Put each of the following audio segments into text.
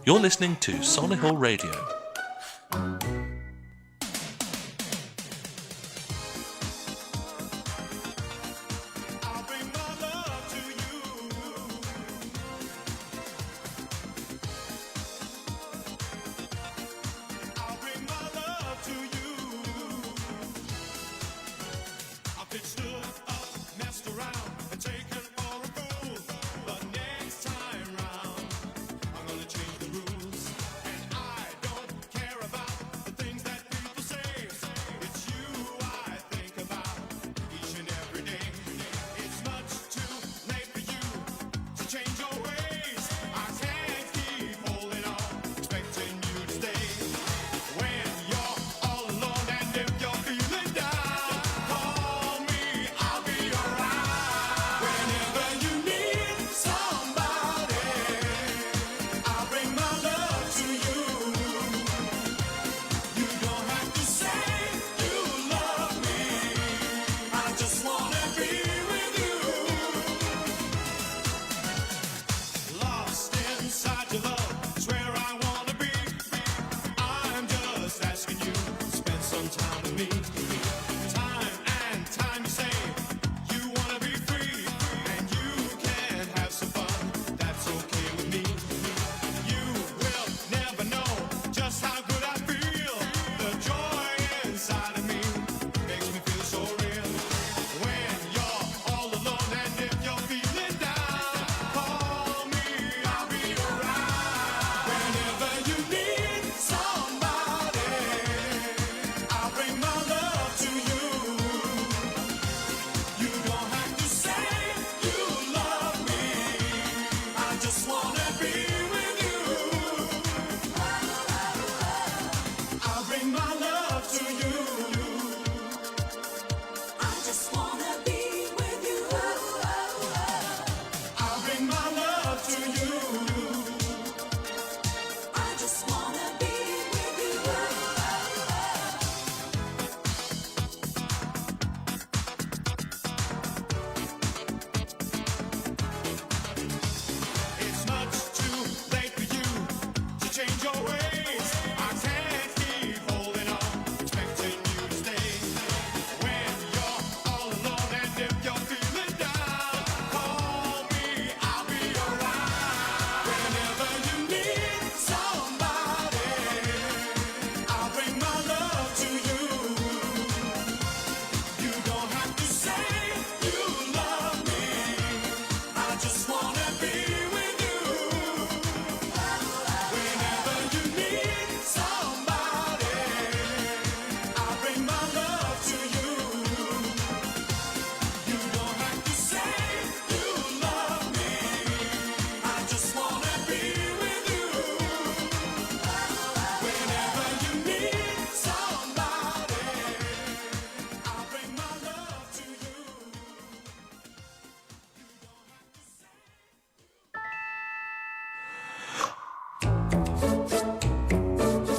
You're listening to Solihull Radio.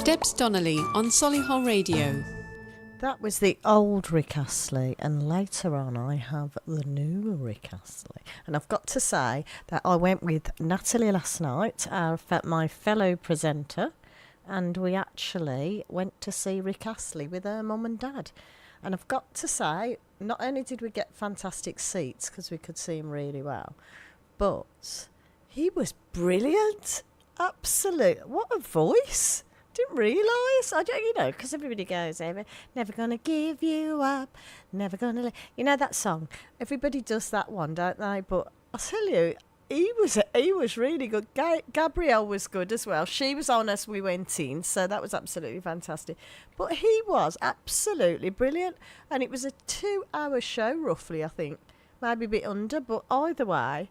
Debs Donnelly on Solihull Radio. That was the old Rick Astley, and later on I have the new Rick Astley. And I've got to say that I went with Natalie last night, my fellow presenter, and we actually went to see Rick Astley with her mum and dad. And I've got to say, not only did we get fantastic seats because we could see him really well, but he was brilliant. Absolute. What a voice. Didn't realise. I don't, because everybody goes, never gonna give you up, never gonna that song. Everybody does that one, don't they? But I tell you, he was really good. Gabrielle was good as well. She was on as we went in, so that was absolutely fantastic. But he was absolutely brilliant, and it was a 2-hour show roughly, I think, maybe a bit under. But either way,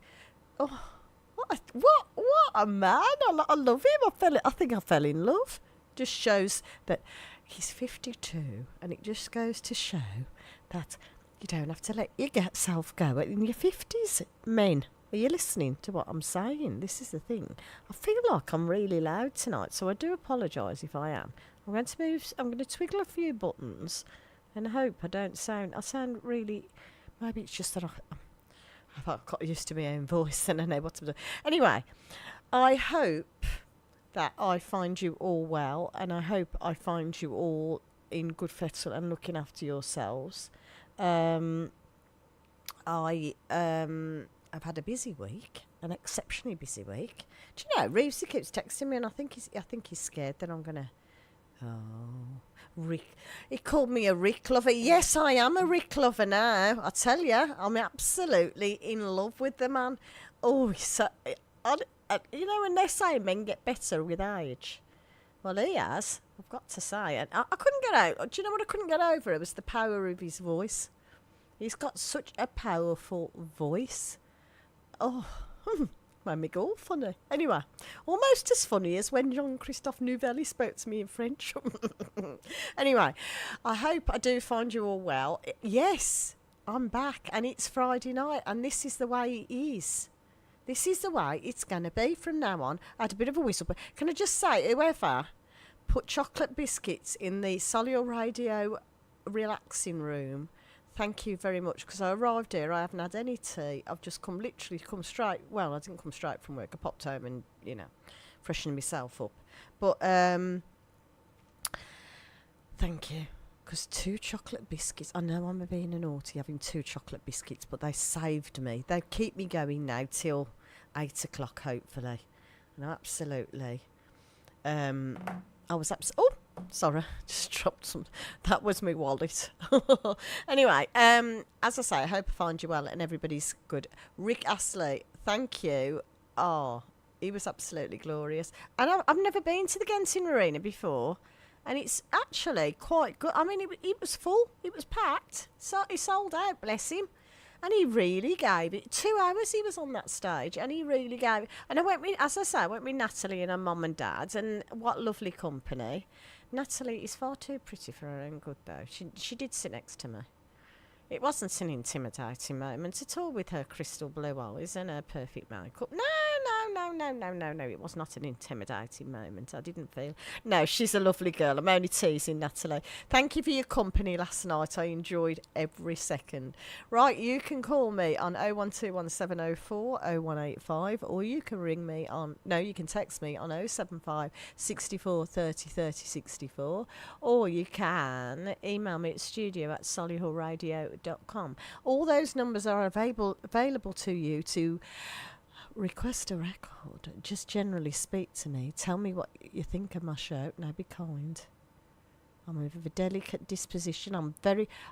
what a man! I love him. I think I fell in love. Just shows that he's 52, and it just goes to show that you don't have to let yourself go in your 50s. Men, are you listening to what I'm saying? This is the thing. I feel like I'm really loud tonight, so I do apologise if I am. I'm going to twiggle a few buttons, and I hope I sound really. Maybe it's just that I've got used to my own voice and I know what to do. Anyway, I hope that I find you all well, and I hope I find you all in good fettle and looking after yourselves. I've had a busy week, an exceptionally busy week. Do you know, Reevesy keeps texting me, and I think he's scared that I'm gonna. Oh, Rick! He called me a Rick lover. Yes, I am a Rick lover now. I tell you, I'm absolutely in love with the man. Oh, he's so, you know, when they say men get better with age, well, he has. I've got to say, and I couldn't get out. Do you know what I couldn't get over? It was the power of his voice. He's got such a powerful voice. Oh, made me go all funny. Anyway, almost as funny as when Jean-Christophe Nouvelli spoke to me in French. Anyway, I hope I do find you all well. Yes, I'm back, and it's Friday night, and this is the way it is. This is the way it's going to be from now on. I had a bit of a whistle, but can I just say, whoever put chocolate biscuits in the Solihull Radio relaxing room, thank you very much, because I arrived here, I haven't had any tea. I've just literally come straight, well, I didn't come straight from work. I popped home and, you know, freshened myself up. But thank you, because 2 chocolate biscuits, I know I'm being a naughty having 2 chocolate biscuits, but they saved me. They keep me going now till 8 o'clock, hopefully. No, absolutely. I was oh, sorry, just dropped some. That was my wallet. Anyway, as I say, I hope I find you well and everybody's good. Rick Astley, thank you. Oh, he was absolutely glorious. And I've never been to the Genting Arena before, and it's actually quite good. I mean, it was full. It was packed. So he sold out, bless him. And he really gave it. 2 hours he was on that stage, and he really gave it. And I went with, as I say, I went with Natalie and her mum and dad, and what lovely company. Natalie is far too pretty for her own good, though. She did sit next to me. It wasn't an intimidating moment at all with her crystal blue eyes and her perfect makeup. No. It was not an intimidating moment. I didn't feel. No, she's a lovely girl. I'm only teasing, Natalie. Thank you for your company last night. I enjoyed every second. Right, you can call me on 0121704 0185, or you can ring me on. No, you can text me on 075 64 30 30 64, or you can email me at studio@solihullradio.com. All those numbers are available to you to request a record. Just generally speak to me. Tell me what you think of my show. Now be kind. I'm of a delicate disposition. I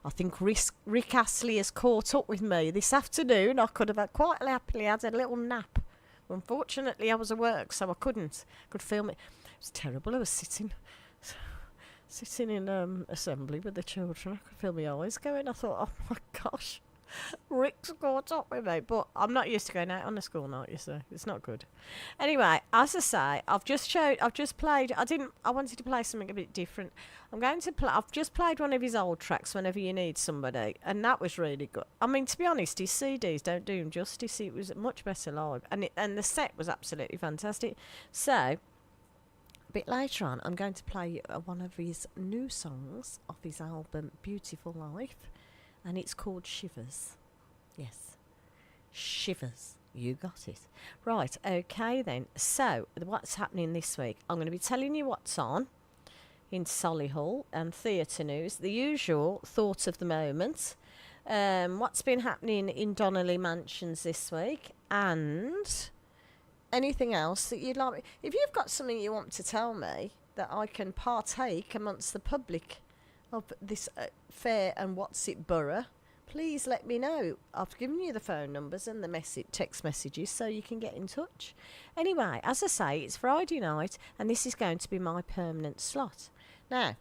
think Rick Astley has caught up with me this afternoon. I could have quite happily had a little nap. Unfortunately, I was at work, so I couldn't. Could film it. It was terrible. I was sitting in assembly with the children. I could feel my eyes going. I thought, oh my gosh, Rick's caught up with me. But I'm not used to going out on a school night, you see. It's not good. Anyway, as I say, I've just played. I wanted to play something a bit different. I've just played one of his old tracks, Whenever You Need Somebody, and that was really good. I mean, to be honest, his CDs don't do him justice. It was much better live, and the set was absolutely fantastic. So, a bit later on, I'm going to play one of his new songs off his album Beautiful Life, and it's called Shivers. Yes, Shivers. You got it. Right, okay then. So, what's happening this week? I'm going to be telling you what's on in Solihull and theatre news. The usual thought of the moment. What's been happening in Donnelly Mansions this week, and anything else that you'd like. If you've got something you want to tell me that I can partake amongst the public of this fair and what's it borough, please let me know. I've given you the phone numbers and the text messages so you can get in touch. Anyway, as I say, it's Friday night, and this is going to be my permanent slot. Now,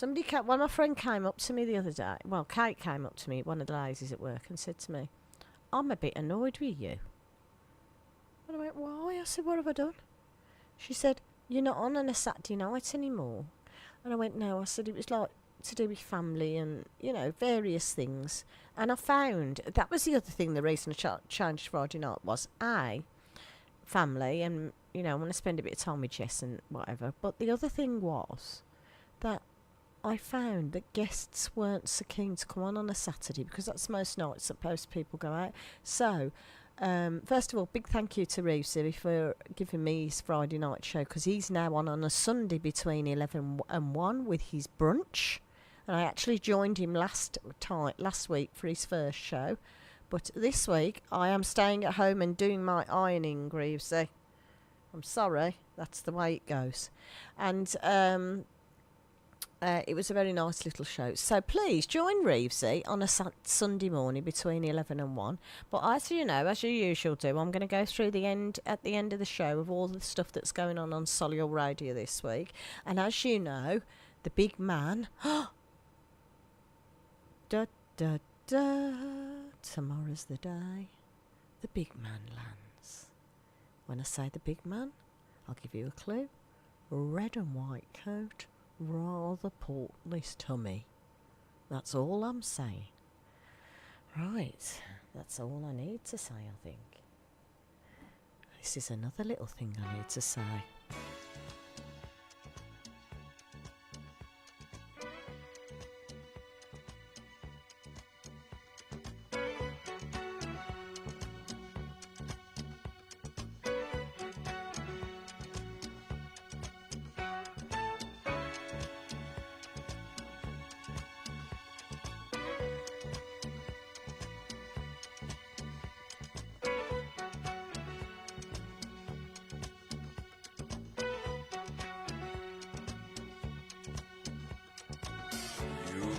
one of my friends came up to me the other day. Well, Kate came up to me, one of the ladies at work, and said to me, I'm a bit annoyed with you. And I went, why? I said, what have I done? She said, you're not on a Saturday night anymore. And I went, no. I said, it was like to do with family and, various things. And I found, that was the other thing, the reason I changed Friday night was, family and, I want to spend a bit of time with Jess and whatever. But the other thing was that I found that guests weren't so keen to come on a Saturday, because that's most nights that most people go out. So First of all, big thank you to Roosie for giving me his Friday night show, because he's now on a Sunday between 11 and 1 with his brunch. And I actually joined him last week for his first show. But this week, I am staying at home and doing my ironing, Roosie. I'm sorry, that's the way it goes. And it was a very nice little show. So please join Reevesy on a Sunday morning between 11 and 1. But as you know, as you usually do, I'm going to go through at the end of the show of all the stuff that's going on Solihull Radio this week. And as you know, the big man... da, da, da, tomorrow's the day the big man lands. When I say the big man, I'll give you a clue. Red and white coat, rather portly tummy. That's all I'm saying. Right, that's all I need to say, I think. This is another little thing I need to say.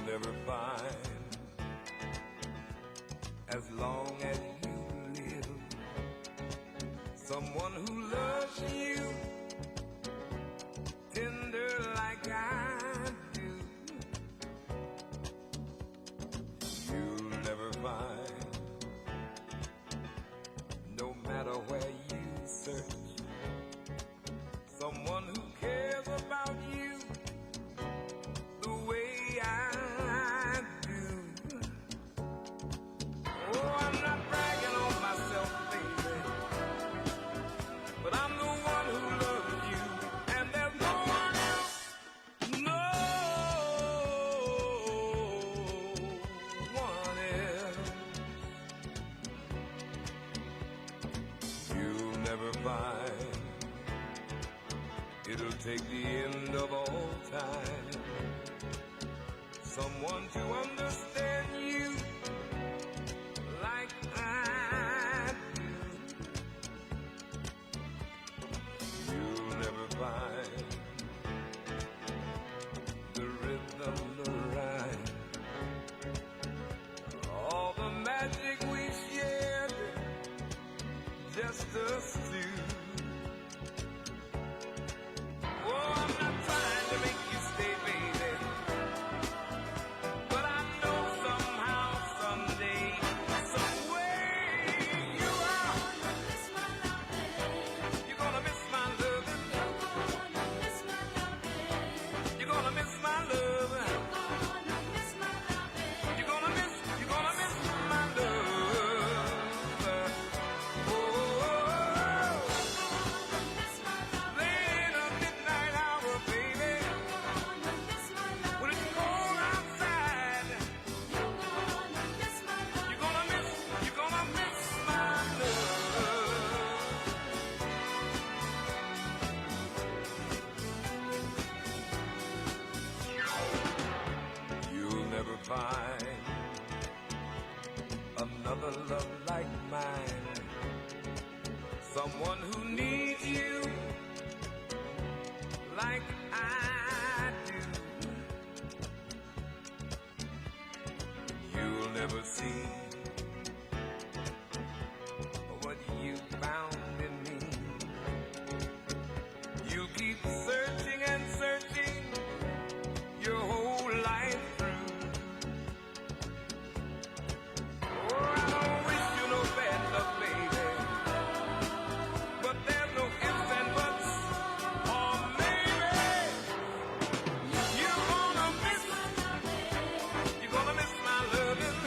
Never find, as long as you live, someone who loves you tender like I do. You'll never find, no matter where you search, someone who cares about you the way I do. Oh, I'm not bragging on myself, baby, but I'm the one who loves you, and there's no one else, no one else. You'll never find, it'll take the end of all time, someone to understand you like I do. You'll never find the rhythm, the rhyme, all the magic we shared, just us two. Oh, I'm not trying to make you stay, baby, but I know somehow, someday, some way you are. You're gonna miss my loving. You're gonna miss my loving. You're gonna miss my love. Oh, late in the midnight hour, baby, when it's cold outside, you're gonna miss my love. You'll never find another love like mine, someone who needs you like I do. You'll never see what you found in me. You'll keep searching and searching your whole life through. Oh, I don't wish you no bad luck, baby, but there's no ifs and buts, or maybe you're gonna miss my loving.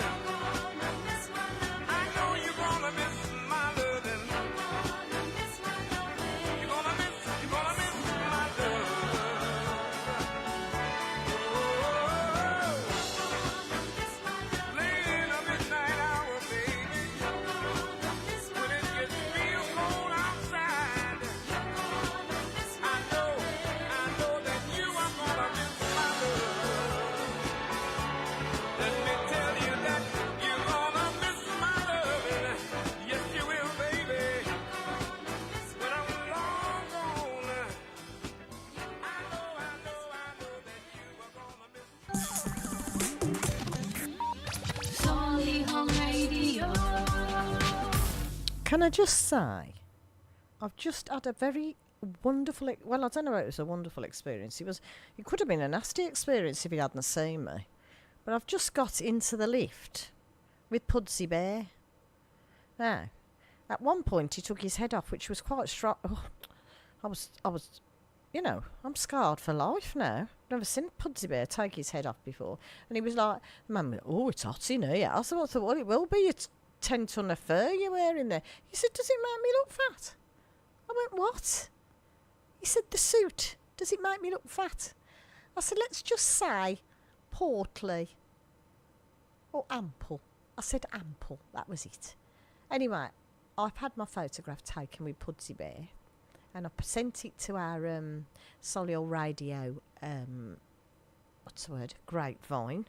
can I just say, I've just had a very wonderful, well, I don't know if it was a wonderful experience. It could have been a nasty experience if he hadn't seen me. But I've just got into the lift with Pudsey Bear. Now, at one point he took his head off, which was quite strong. Oh, I was, I'm scarred for life now. Never seen Pudsey Bear take his head off before. And he was like, man, oh, it's hot in here. I thought, well, it will be. It's 10 ton of fur you're wearing there. He said, does it make me look fat? I went, what? He said, the suit. Does it make me look fat? I said, let's just say portly or ample. I said ample. That was it. Anyway, I've had my photograph taken with Pudsey Bear, and I sent it to our Solihull Radio, grapevine.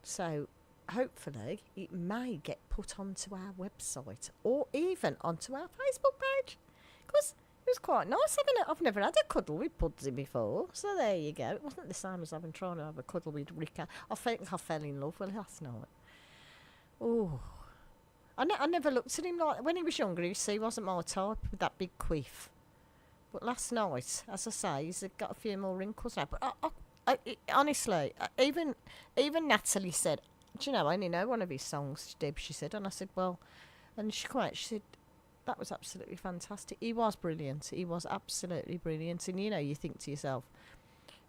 So hopefully it may get put onto our website or even onto our Facebook page, because it was quite nice having it. I've never had a cuddle with Pudsey before, so there you go. It wasn't the same as having trying to have a cuddle with Rika. I think I fell in love with last night. Oh, I never looked at him like when he was younger. He wasn't my type with that big quiff. But last night, as I say, he's got a few more wrinkles now. But honestly, even Natalie said, do you know, I only know one of his songs, Debs, she said. And I said, well, and she said, that was absolutely fantastic. He was brilliant. He was absolutely brilliant. And, you think to yourself,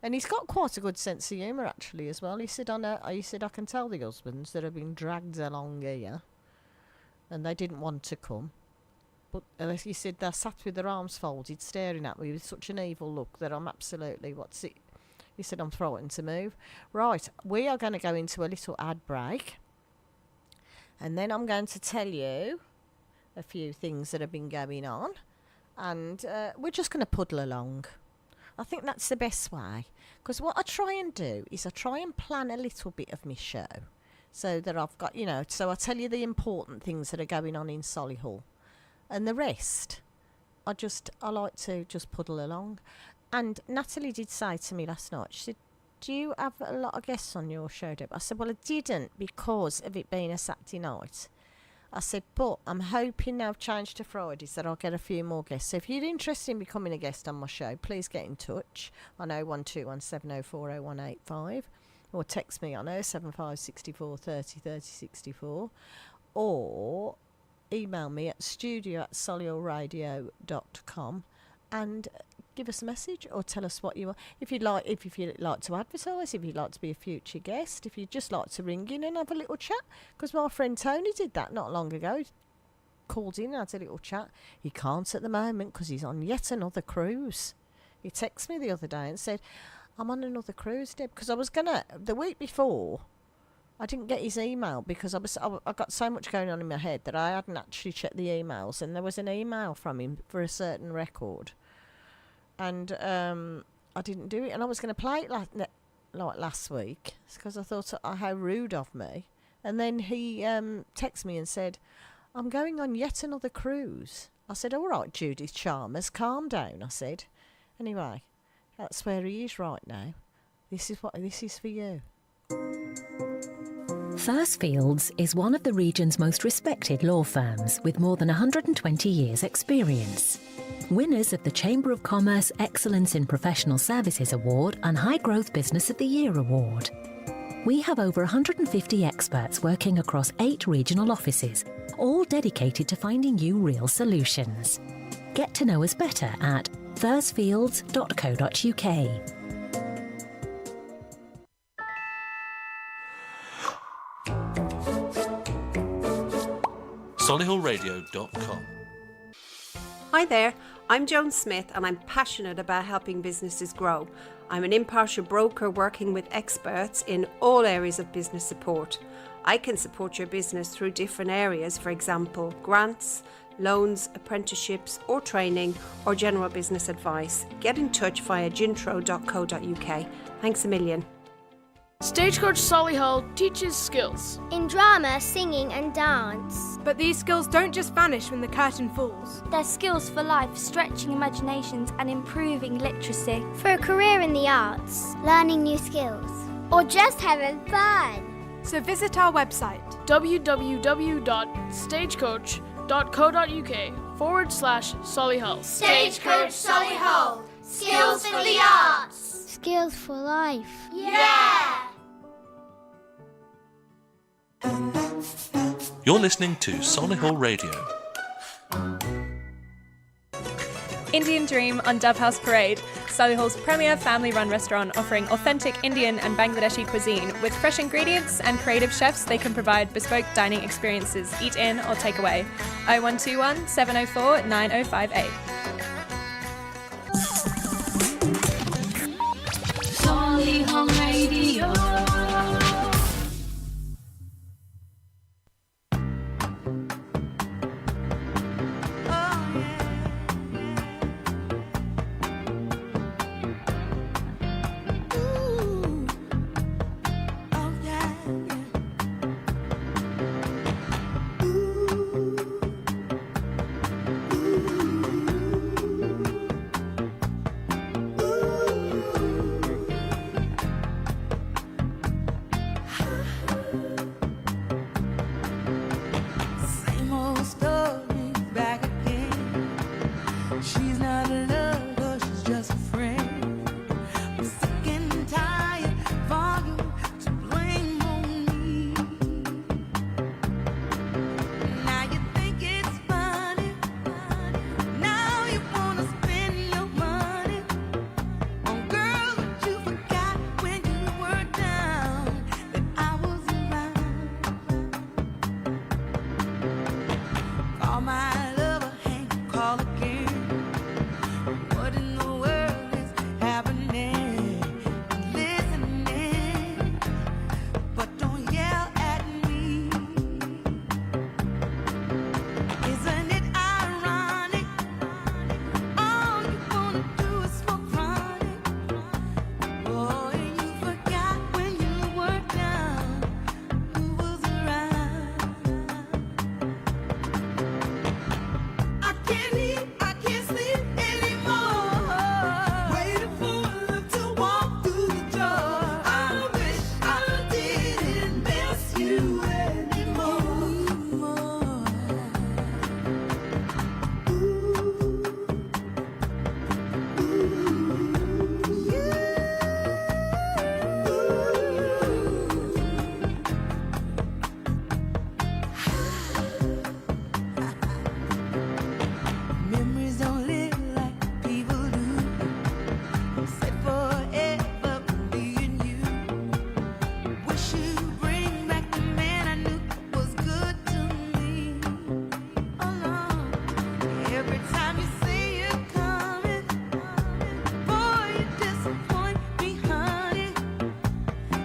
and he's got quite a good sense of humour, actually, as well. He said, I can tell the husbands that have been dragged along here and they didn't want to come. But he said they sat with their arms folded, staring at me with such an evil look that I'm absolutely, what's it? He said, I'm frightened to move. Right, we are going to go into a little ad break. And then I'm going to tell you a few things that have been going on. And we're just going to puddle along. I think that's the best way. Because what I try and do is I try and plan a little bit of my show. So that I've got, so I tell you the important things that are going on in Solihull. And the rest, I like to just puddle along. And Natalie did say to me last night, she said, do you have a lot of guests on your show, Deb? I said, well, I didn't because of it being a Saturday night. I said, but I'm hoping now I've changed to Fridays that I'll get a few more guests. So if you're interested in becoming a guest on my show, please get in touch on 01217040185 or text me on 075 64 30 30 64 or email me at studio@solihullradio.com and give us a message or tell us what you want. If you'd like to advertise, if you'd like to be a future guest, if you'd just like to ring in and have a little chat, because my friend Tony did that not long ago. He called in and had a little chat. He can't at the moment because he's on yet another cruise. He texted me the other day and said, I'm on another cruise, Deb, because I was the week before, I didn't get his email because I got so much going on in my head that I hadn't actually checked the emails, and there was an email from him for a certain record, and I didn't do it, and I was going to play it like last week because I thought how rude of me, and then he texted me and said, I'm going on yet another cruise. I said, all right, Judith Chalmers, calm down, I said. Anyway, that's where he is right now. This is for you. Thursfields is one of the region's most respected law firms with more than 120 years' experience. Winners of the Chamber of Commerce Excellence in Professional Services Award and High Growth Business of the Year Award. We have over 150 experts working across 8 regional offices, all dedicated to finding you real solutions. Get to know us better at thursfields.co.uk. Solihullradio.com. Hi there, I'm Joan Smith and I'm passionate about helping businesses grow. I'm an impartial broker working with experts in all areas of business support. I can support your business through different areas, for example, grants, loans, apprenticeships or training or general business advice. Get in touch via gintro.co.uk. Thanks a million. Stagecoach Solihull teaches skills. In drama, singing and dance. But these skills don't just vanish when the curtain falls. They're skills for life, stretching imaginations and improving literacy. For a career in the arts, learning new skills. Or just having fun. So visit our website www.stagecoach.co.uk stagecoach.co.uk/Solihull. Stagecoach Solihull. Skills for the arts. Skills for life. Yeah! You're listening to Solihull Radio. Indian Dream on Dove House Parade, Solihull's premier family-run restaurant offering authentic Indian and Bangladeshi cuisine with fresh ingredients and creative chefs. They can provide bespoke dining experiences, eat in or take away. 0121 704 9058. Solihull Radio. Same old story back again. She's not a lover, she's just a friend. I'm sick and tired for you to blame on me. Now you think it's funny. Now you wanna spend your money on girls that you forgot when you were down, that I was around. Call my lover, hang, call again. What in the world is happening? Listening, but don't yell at me. Isn't it ironic? All you wanna do is smoke chronic. Boy, you forgot when you were down, who was around. I can't eat, I can't sleep anymore. Waiting for love to walk through the door. I wish I didn't miss you anymore. Memories don't live like people do. Said forever being you. Wish you'd bring back the man I knew was good to me. Oh no. Every time you say you're coming, boy, you disappoint me, honey.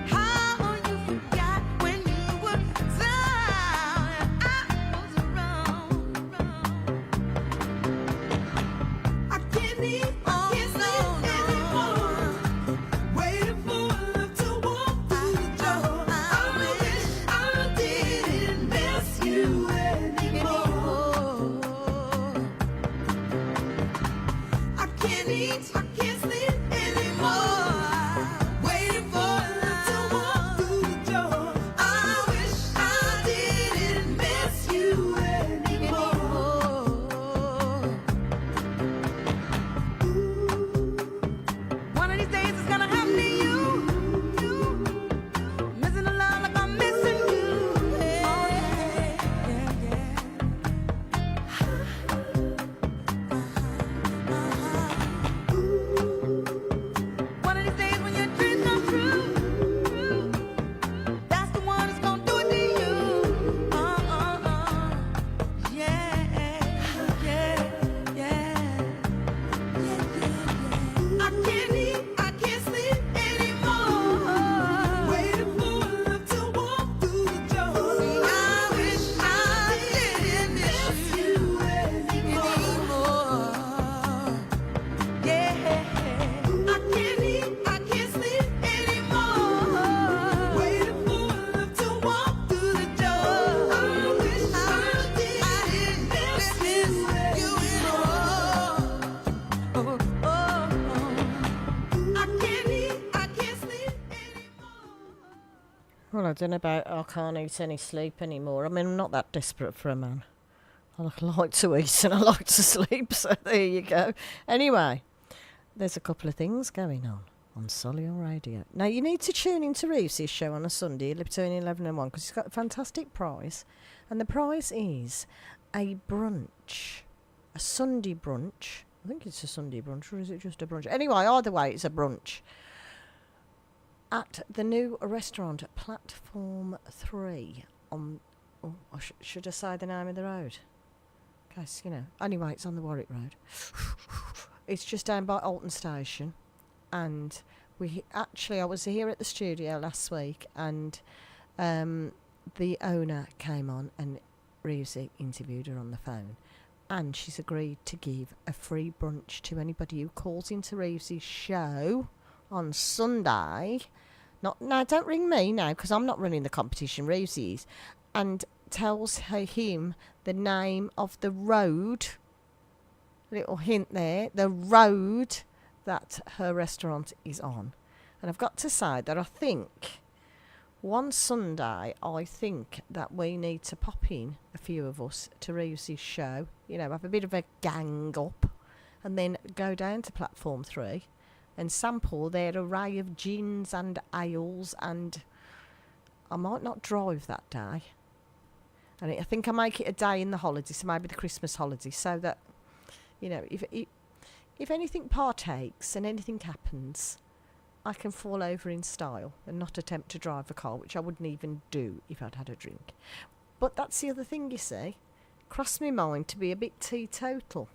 How you forgot when you were down and I was around. I can't eat, I can't sleep anymore. Waiting for love to walk through the door. I wish I didn't miss you anymore. I can't eat, I can't sleep anymore. Waiting for love to walk through the door. I wish I didn't miss you anymore. One of these days it's gonna happen to you. Missing a love like I'm missing you. One of these days when your dreams come true, that's the one that's gonna do it to you. Yeah, yeah. I can't eat, I can't sleep anymore. Waiting for love to walk through the door. I wish I didn't miss you anymore. Yeah, I can't eat, I can't sleep anymore. Waiting for love to walk through the door. I wish I didn't miss you anymore. I can't eat, I can't sleep anymore. Well, I don't know about I can't eat any sleep anymore. I mean, I'm not that desperate for a man. I like to eat and I like to sleep, so there you go. Anyway, there's a couple of things going on Solihull Radio. Now, you need to tune into Reeves' show on a Sunday between 11 and 1 because he's got a fantastic prize. And the prize is a brunch, a Sunday brunch. I think it's a Sunday brunch, or is it just a brunch? Anyway, either way, it's a brunch at the new restaurant at Platform 3 on... Oh, should I say the name of the road? Because, anyway, it's on the Warwick Road. It's just down by Alton Station. And I was here at the studio last week, and the owner came on and Reeves interviewed her on the phone. And she's agreed to give a free brunch to anybody who calls into Reeves' show on Sunday. Now, don't ring me now, because I'm not running the competition, Reeves is. And tells him the name of the road, little hint there, the road that her restaurant is on. And I've got to say that I think one Sunday, I think that we need to pop in, a few of us, to Reeves' show, have a bit of a gang up, and then go down to Platform 3 and sample their array of gins and ales, and I might not drive that day. And I think I make it a day in the holiday, so maybe the Christmas holiday, so that, if anything partakes and anything happens, I can fall over in style and not attempt to drive a car, which I wouldn't even do if I'd had a drink. But that's the other thing, you see. Crossed my mind to be a bit teetotal.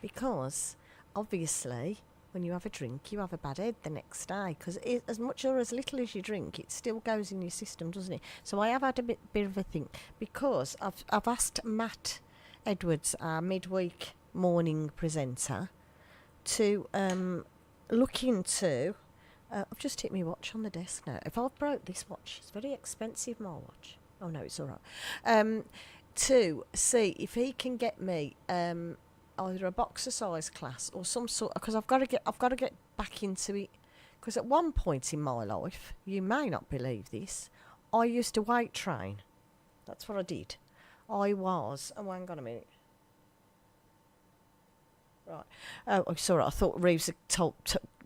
Because, obviously, when you have a drink, you have a bad head the next day. Because as much or as little as you drink, it still goes in your system, doesn't it? So I have had a bit of a think. Because I've asked Matt Edwards, our midweek morning presenter, to look into... I've just hit my watch on the desk now. If I've broke this watch, it's very expensive, my watch. Oh, no, it's all right. To see if he can get me... either a boxercise class or some sort, because I've got to get back into it. Because at one point in my life, you may not believe this, I used to weight train. That's what I did. I was. Oh, hang on a minute. Right. Oh, sorry. I thought Reeves had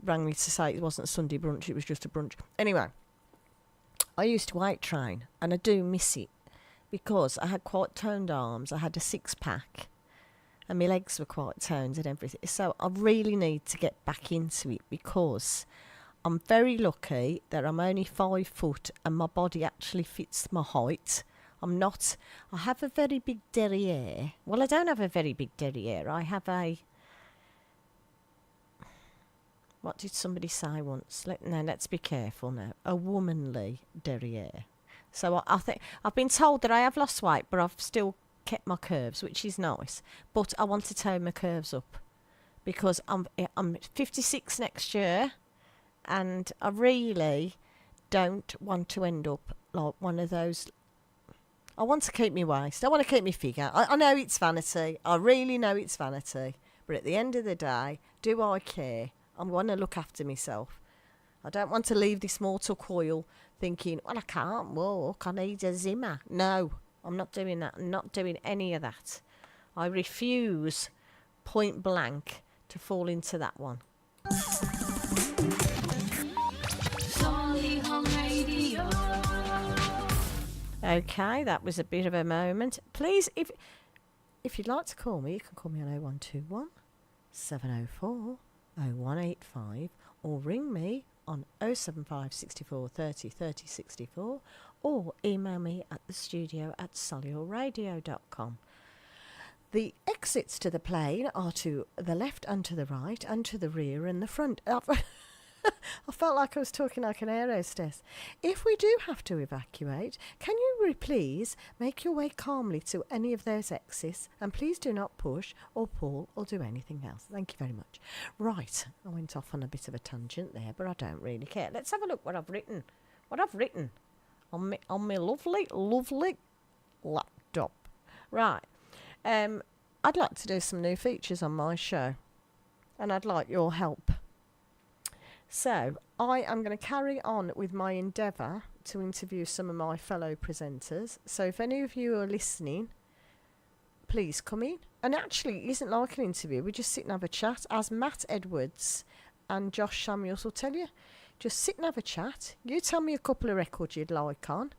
rang me to say it wasn't a Sunday brunch; it was just a brunch. Anyway, I used to weight train, and I do miss it because I had quite toned arms. I had a 6-pack. And my legs were quite toned and everything. So I really need to get back into it because I'm very lucky that I'm only 5 foot and my body actually fits my height. I have a very big derriere. Well, I don't have a very big derriere. I have a... What did somebody say once? Let's be careful now. A womanly derriere. So I think I've been told that I have lost weight, but I've still kept my curves, which is nice, but I want to tone my curves up because I'm 56 next year, and I really don't want to end up like one of those. I want to keep my waist. I want to keep my figure. I know it's vanity. I really know it's vanity, but at the end of the day, do I care? I want to look after myself. I don't want to leave this mortal coil thinking, well, I can't walk, I need a Zimmer. No, I'm not doing that. I'm not doing any of that. I refuse, point blank, to fall into that one. Okay, that was a bit of a moment. Please, if you'd like to call me, you can call me on 0121 704 0185 or ring me on 075 64 30 30 64 or email me at the studio at solihullradio.com. The exits to the plane are to the left and to the right and to the rear and the front. I felt like I was talking like an aerostess. If we do have to evacuate, can you please make your way calmly to any of those exits, and please do not push or pull or do anything else. Thank you very much. Right, I went off on a bit of a tangent there, but I don't really care. Let's have a look what I've written. On my lovely laptop. Right. I'd like to do some new features on my show, and I'd like your help. So, I am going to carry on with my endeavour to interview some of my fellow presenters. So, if any of you are listening please come in. And actually, it isn't like an interview. We just sit and have a chat, as Matt Edwards and Josh Samuels will tell you. Just sit and have a chat. You tell me a couple of records you'd like on,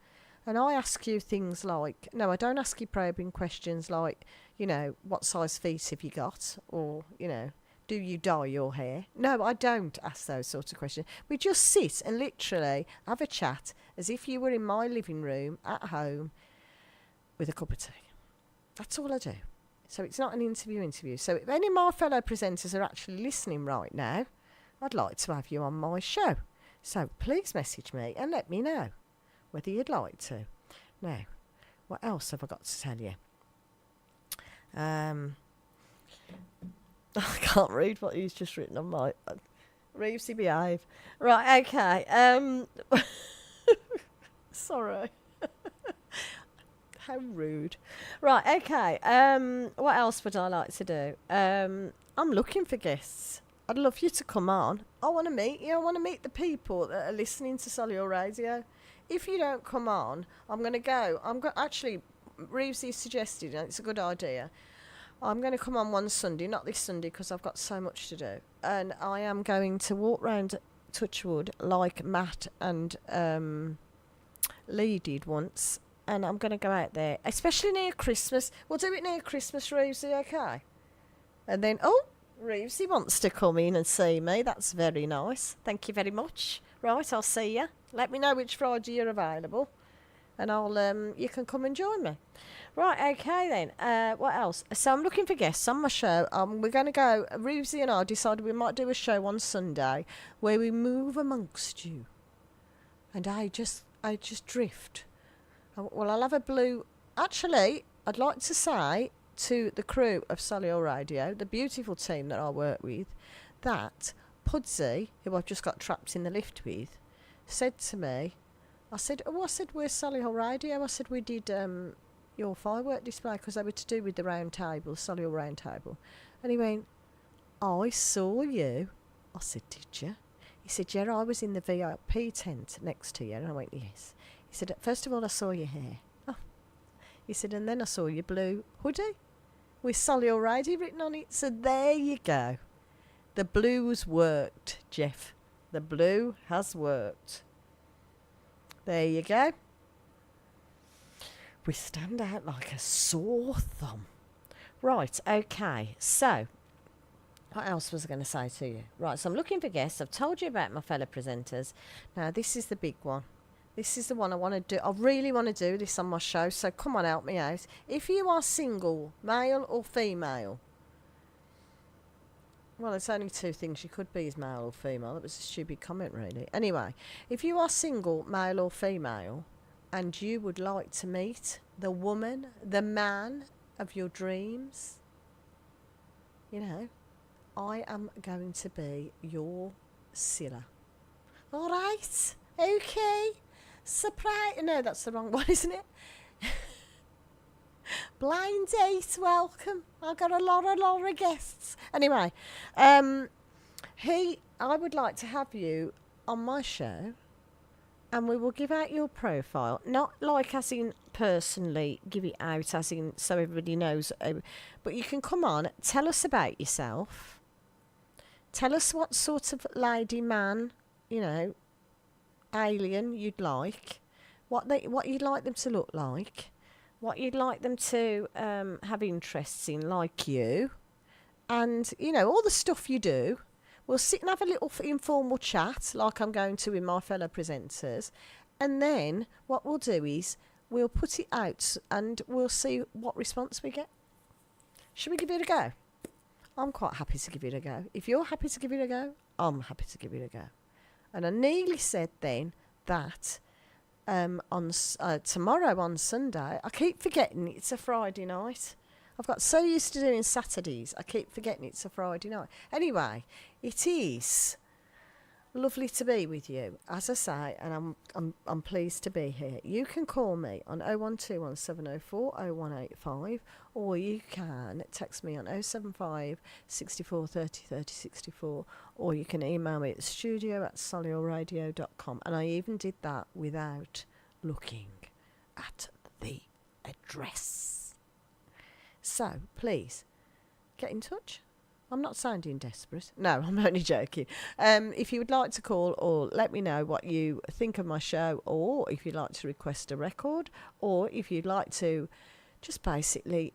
and I ask you things like, no, I don't ask you probing questions like, you know, what size feet have you got? Or, you know, do you dye your hair? No, I don't ask those sorts of questions. We just sit and literally have a chat as if you were in my living room at home with a cup of tea. That's all I do. So it's not an interview. So if any of my fellow presenters are actually listening right now, I'd like to have you on my show. So please message me and let me know whether you'd like to. Now, what else have I got to tell you? I can't read what he's just written on my... Reevesy, behave. Right, okay. Sorry. How rude. Right, okay. What else would I like to do? I'm looking for guests. I'd love you to come on. I want to meet you. I want to meet the people that are listening to Solihull Radio. If you don't come on, I'm going to go. Actually, Reevesy suggested, and it's a good idea, I'm going to come on one Sunday, not this Sunday because I've got so much to do. And I am going to walk round Touchwood like Matt and Lee did once. And I'm going to go out there, especially near Christmas. We'll do it near Christmas, Reevesy, okay? And then, Reevesy wants to come in and see me. That's very nice. Thank you very much. Right, I'll see you. Let me know which Friday you're available. And you can come and join me. Right, okay then. What else? So I'm looking for guests on my show. We're going to go, Reevesy and I decided we might do a show on Sunday where we move amongst you. And I just drift. Well, I'll have a blue... Actually, I'd like to say to the crew of Solihull Radio, the beautiful team that I work with, that Pudsey, who I've just got trapped in the lift with, said to me, I said, where's Solihull Radio? I said, we did your firework display because they were to do with the round table, Solihull round table. And he went, I saw you. I said, did you? He said, yeah, I was in the VIP tent next to you. And I went, yes. He said, first of all, I saw your hair. Oh. He said, and then I saw your blue hoodie with Solihull Radio written on it. So there you go. The blue's worked, Jeff. The blue has worked. There you go. We stand out like a sore thumb. Right, okay. So, what else was I going to say to you? Right, so I'm looking for guests. I've told you about my fellow presenters. Now, this is the big one. This is the one I want to do. I really want to do this on my show, so come on, help me out. If you are single, male or female, well, there's only two things you could be, is male or female. That was a stupid comment, really. Anyway, if you are single, male or female, and you would like to meet the woman, the man of your dreams, you know, I am going to be your Scylla. All right? Okay. Surprise. No, that's the wrong one, isn't it? Blind date, welcome. I've got a lot of guests. Anyway, I would like to have you on my show, and we will give out your profile. Not like as in personally give it out as in so everybody knows, but you can come on, tell us about yourself. Tell us what sort of lady, man, you know, alien you'd like, what you'd like them to look like, what you'd like them to have interests in, like you, and, you know, all the stuff you do. We'll sit and have a little informal chat, like I'm going to with my fellow presenters, and then what we'll do is we'll put it out and we'll see what response we get. Should we give it a go? I'm quite happy to give it a go. If you're happy to give it a go, I'm happy to give it a go. And I nearly said then that on tomorrow on Sunday, I keep forgetting it's a Friday night. I've got so used to doing Saturdays, I keep forgetting it's a Friday night. Anyway, it is lovely to be with you, as I say, and I'm pleased to be here. You can call me on 0121 704 0185, or you can text me on 075 64 30 30 64, or you can email me at studio@solihullradio.com. And I even did that without looking at the address. So please get in touch. I'm not sounding desperate. No, I'm only joking. If you would like to call or let me know what you think of my show, or if you'd like to request a record, or if you'd like to just basically,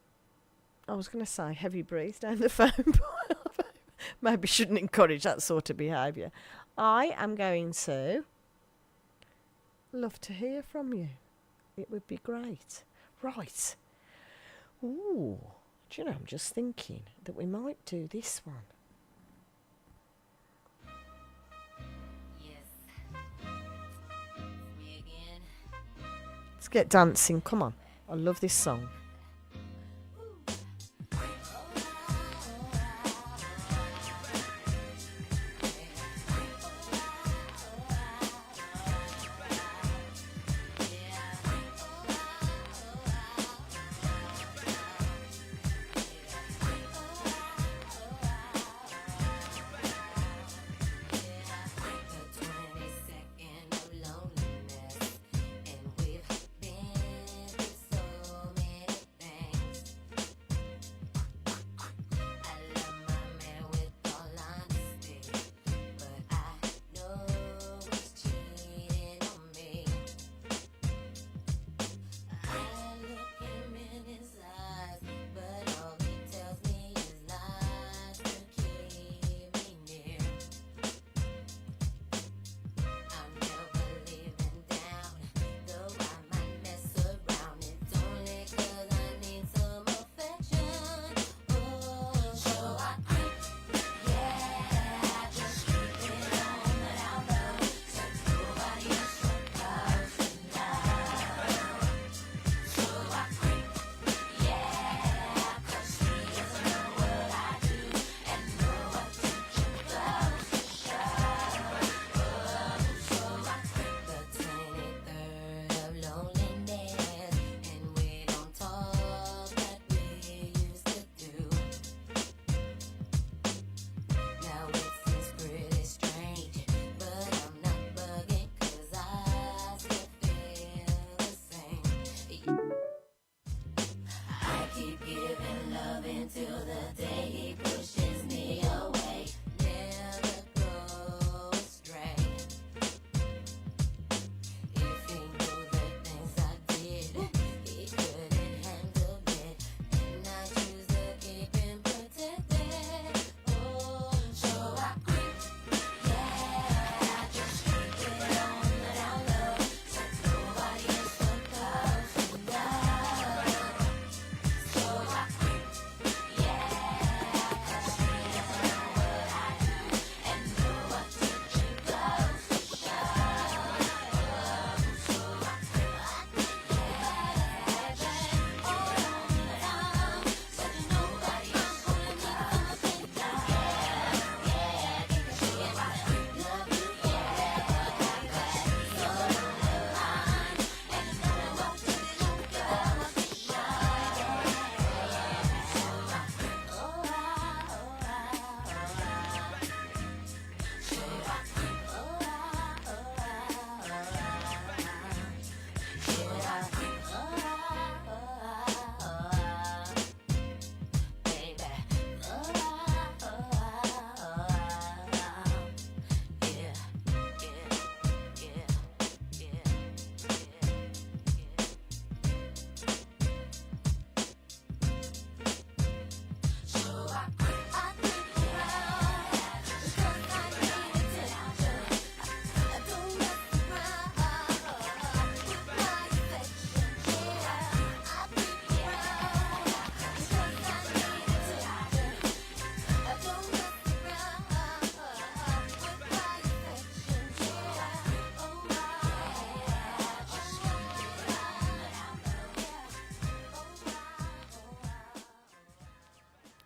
I was going to say heavy breathe down the phone. Maybe shouldn't encourage that sort of behaviour. I am going to love to hear from you. It would be great. Right. Ooh. Do you know, I'm just thinking that we might do this one. Let's get dancing. Come on. I love this song.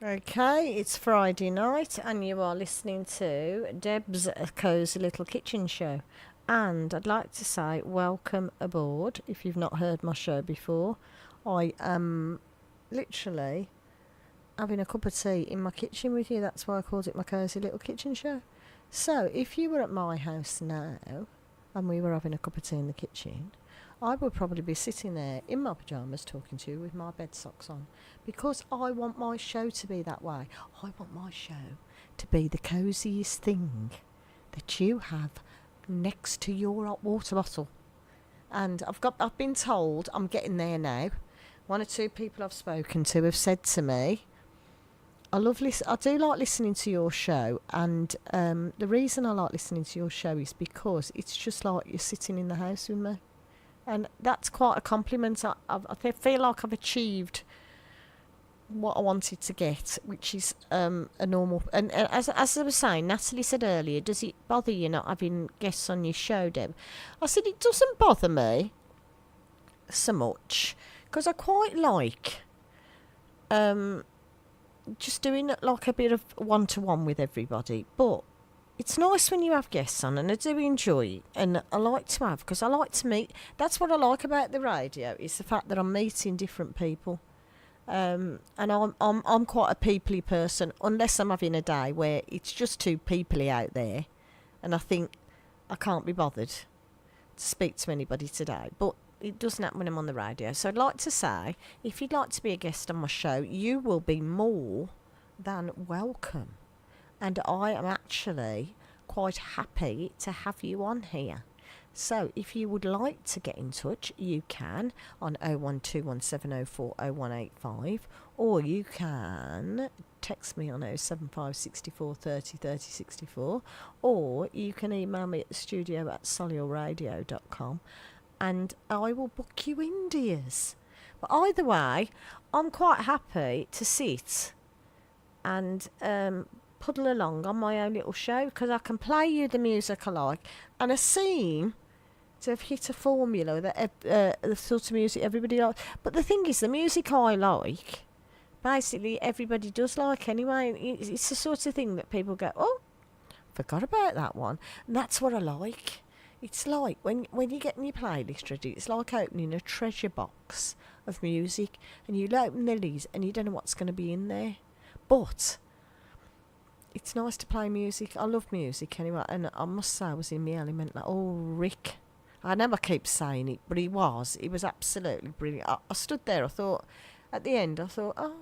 Okay, it's Friday night and you are listening to Debs' Cosy Little Kitchen Show. And I'd like to say welcome aboard if you've not heard my show before. I am literally having a cup of tea in my kitchen with you. That's why I called it my Cosy Little Kitchen Show. So if you were at my house now and we were having a cup of tea in the kitchen, I would probably be sitting there in my pyjamas talking to you with my bed socks on, because I want my show to be that way. I want my show to be the cosiest thing that you have next to your hot water bottle. And I've been told I'm getting there now. One or two people I've spoken to have said to me, I do like listening to your show, and the reason I like listening to your show is because it's just like you're sitting in the house with me. And that's quite a compliment. I feel like I've achieved what I wanted to get, which is a normal... And as I was saying, Natalie said earlier, does it bother you not having guests on your show, Deb? I said it doesn't bother me so much, because I quite like just doing like a bit of one-to-one with everybody. But it's nice when you have guests on, and I do enjoy it, and I like to have, because I like to meet. That's what I like about the radio, is the fact that I'm meeting different people. And I'm quite a peoply person, unless I'm having a day where it's just too peoply out there, and I think I can't be bothered to speak to anybody today. But it doesn't happen when I'm on the radio. So I'd like to say, if you'd like to be a guest on my show, you will be more than welcome. And I am actually quite happy to have you on here. So if you would like to get in touch, you can on 01217040185, or you can text me on 075 64 30 30 64, or you can email me at the studio at solihullradio.com, and I will book you in, dears. But either way, I'm quite happy to sit and puddle along on my own little show, because I can play you the music I like, and I seem to have hit a formula that the sort of music everybody likes. But the thing is, the music I like, basically everybody does like anyway. It's the sort of thing that people go, oh, forgot about that one. And that's what I like. It's like when you're getting your playlist ready, it's like opening a treasure box of music, and you open the lid and you don't know what's going to be in there. But it's nice to play music. I love music anyway, and I must say I was in my element. Like, oh, Rick. I know I keep saying it, but he was absolutely brilliant. I stood there, I thought, at the end, I thought, oh,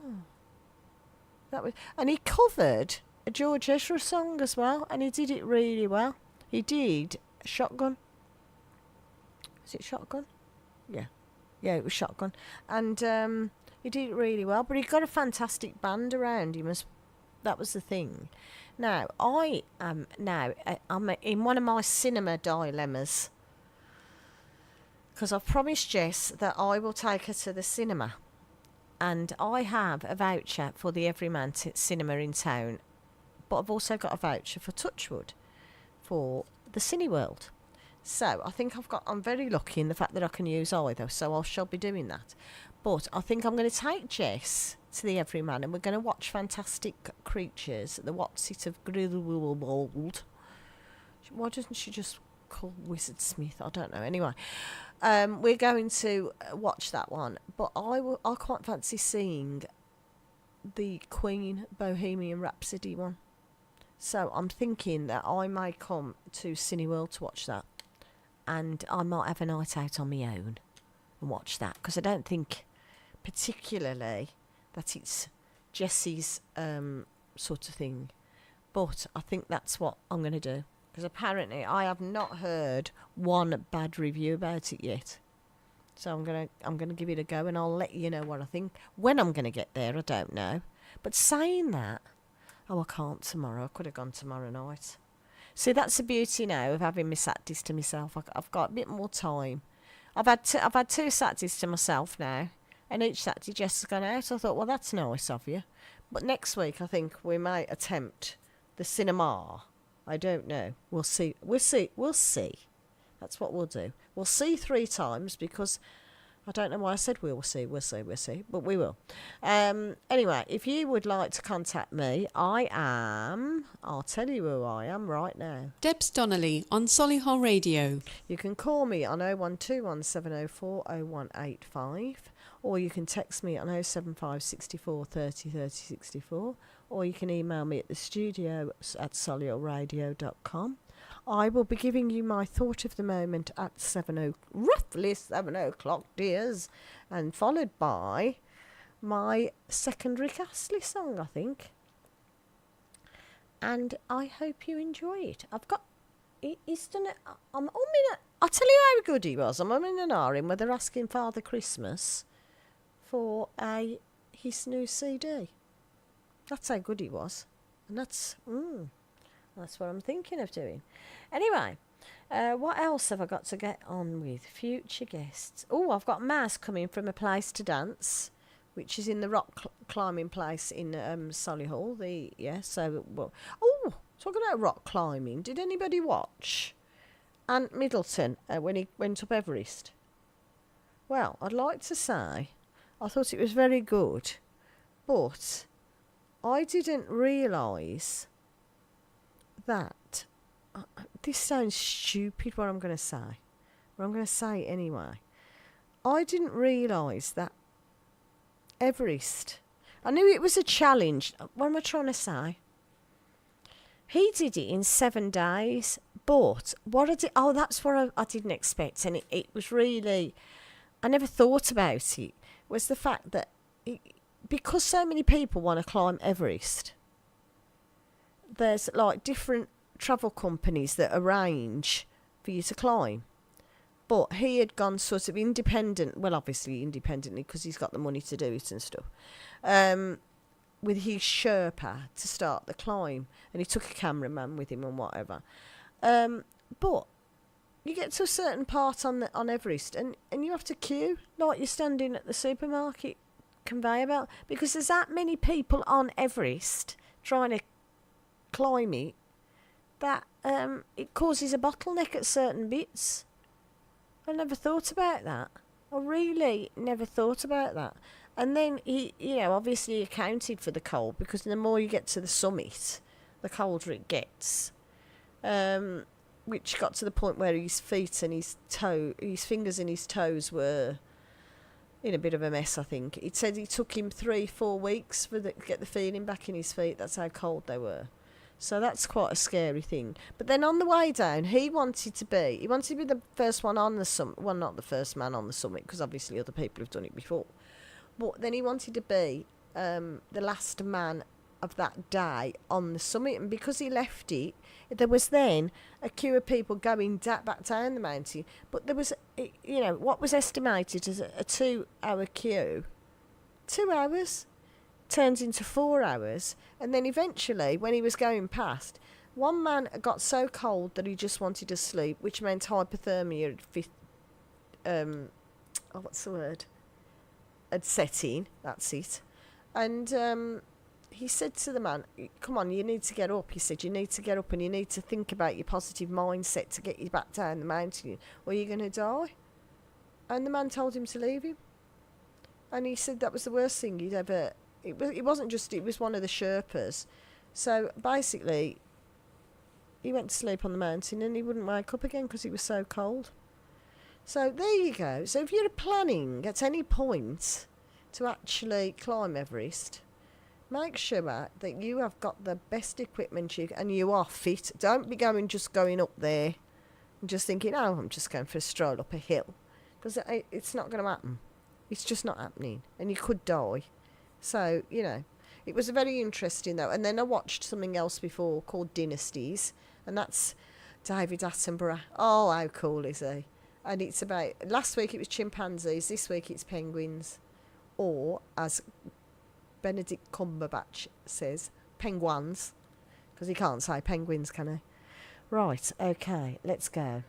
that was... And he covered a George Ezra song as well, and he did it really well. He did Shotgun. Is it Shotgun? Yeah. Yeah, it was Shotgun. And he did it really well, but he got a fantastic band around him. That was the thing. Now, I'm in one of my cinema dilemmas, because I've promised Jess that I will take her to the cinema, and I have a voucher for the Everyman cinema in town, but I've also got a voucher for Touchwood for the Cineworld. So I think I'm very lucky in the fact that I can use either, so I shall be doing that. But I think I'm going to take Jess to the Everyman, and we're going to watch Fantastic Creatures, the What's It of Grindelwald. Why doesn't she just call Wizard Smith? I don't know. Anyway, we're going to watch that one, but I quite fancy seeing the Queen Bohemian Rhapsody one. So I'm thinking that I may come to Cineworld to watch that, and I might have a night out on my own and watch that, because I don't think particularly that it's Jessie's sort of thing, but I think that's what I'm going to do, because apparently I have not heard one bad review about it yet. So I'm gonna give it a go, and I'll let you know what I think. When I'm going to get there, I don't know. But saying that, I can't tomorrow. I could have gone tomorrow night. See, that's the beauty now of having my Saturdays to myself. I've got a bit more time. I've had two Saturdays to myself now, and each Saturday Jess has gone out. I thought, well, that's nice of you. But next week, I think we might attempt the cinema. I don't know. We'll see. That's what we'll do. We'll see 3 times, because I don't know why I said we'll see, but we will. Anyway, if you would like to contact me, I'll tell you who I am right now. Debs Donnelly on Solihull Radio. You can call me on 012 704 0185, or you can text me on 075 64 30 30 64, or you can email me at the studio at solihullradio.com. I will be giving you my thought of the moment at roughly 7 o'clock, dears, and followed by my second Rick Astley song, I think. And I hope you enjoy it. He's done it. I'll tell you how good he was. I'm in an R where they're asking Father Christmas for his new CD. That's how good he was. And that's what I'm thinking of doing. Anyway, what else have I got to get on with? Future guests. Oh, I've got Maz coming from A Place to Dance, which is in the rock climbing place in Solihull. Talking about rock climbing, did anybody watch Ant Middleton when he went up Everest? Well, I'd like to say I thought it was very good, but I didn't realise that... this sounds stupid, what I'm going to say. But I'm going to say it anyway. I didn't realise that Everest... I knew it was a challenge. What am I trying to say? He did it in 7 days, but that's what I didn't expect. And it was really... I never thought about it. Was the fact that... because so many people want to climb Everest, there's like different travel companies that arrange for you to climb. But he had gone sort of independent, well, obviously independently because he's got the money to do it and stuff, with his Sherpa to start the climb. And he took a cameraman with him and whatever. But you get to a certain part on Everest and you have to queue like you're standing at the supermarket conveyor belt, because there's that many people on Everest trying to climb it that it causes a bottleneck at certain bits. I never thought about that. I really never thought about that. And then he, obviously accounted for the cold, because the more you get to the summit, the colder it gets. Which got to the point where his feet and his fingers and his toes were in a bit of a mess, I think. It said it took him 3-4 weeks to get the feeling back in his feet. That's how cold they were. So that's quite a scary thing. But then on the way down, he wanted to be the first one on the summit. Well, not the first man on the summit, because obviously other people have done it before. But then he wanted to be the last man of that day on the summit. And because he left it, there was then a queue of people going back down the mountain. But there was, what was estimated as a 2-hour queue. 2 hours turns into 4 hours. And then eventually, when he was going past, one man got so cold that he just wanted to sleep, which meant hypothermia had set in. That's it. And he said to the man, come on, you need to get up. He said, you need to get up and you need to think about your positive mindset to get you back down the mountain, or you're going to die. And the man told him to leave him. And he said that was the worst thing he'd ever... It wasn't just... It was one of the Sherpas. So basically, he went to sleep on the mountain and he wouldn't wake up again because it was so cold. So there you go. So if you're planning at any point to actually climb Everest, make sure that you have got the best equipment and you are fit. Don't be just going up there and just thinking, oh, I'm just going for a stroll up a hill. Because it's not going to happen. It's just not happening. And you could die. So, it was very interesting though. And then I watched something else before called Dynasties. And that's David Attenborough. Oh, how cool is he? And it's about... Last week it was chimpanzees. This week it's penguins. Or, as Benedict Cumberbatch says, penguins. Because he can't say penguins, can he? Right, okay, let's go.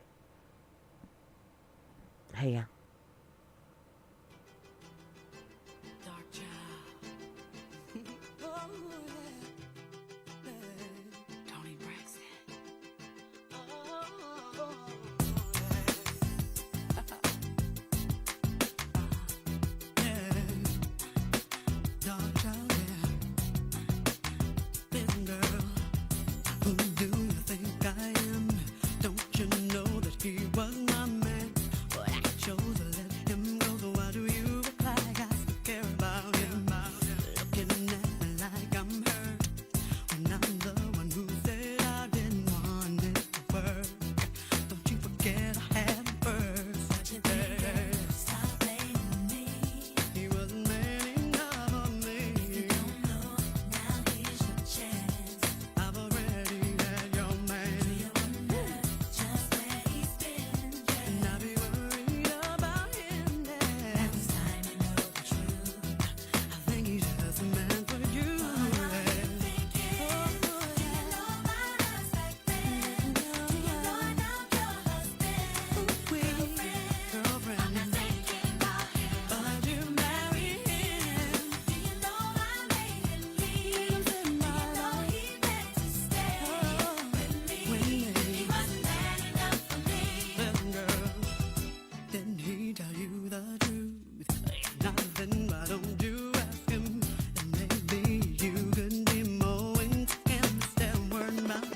Here. He was my man, but I chose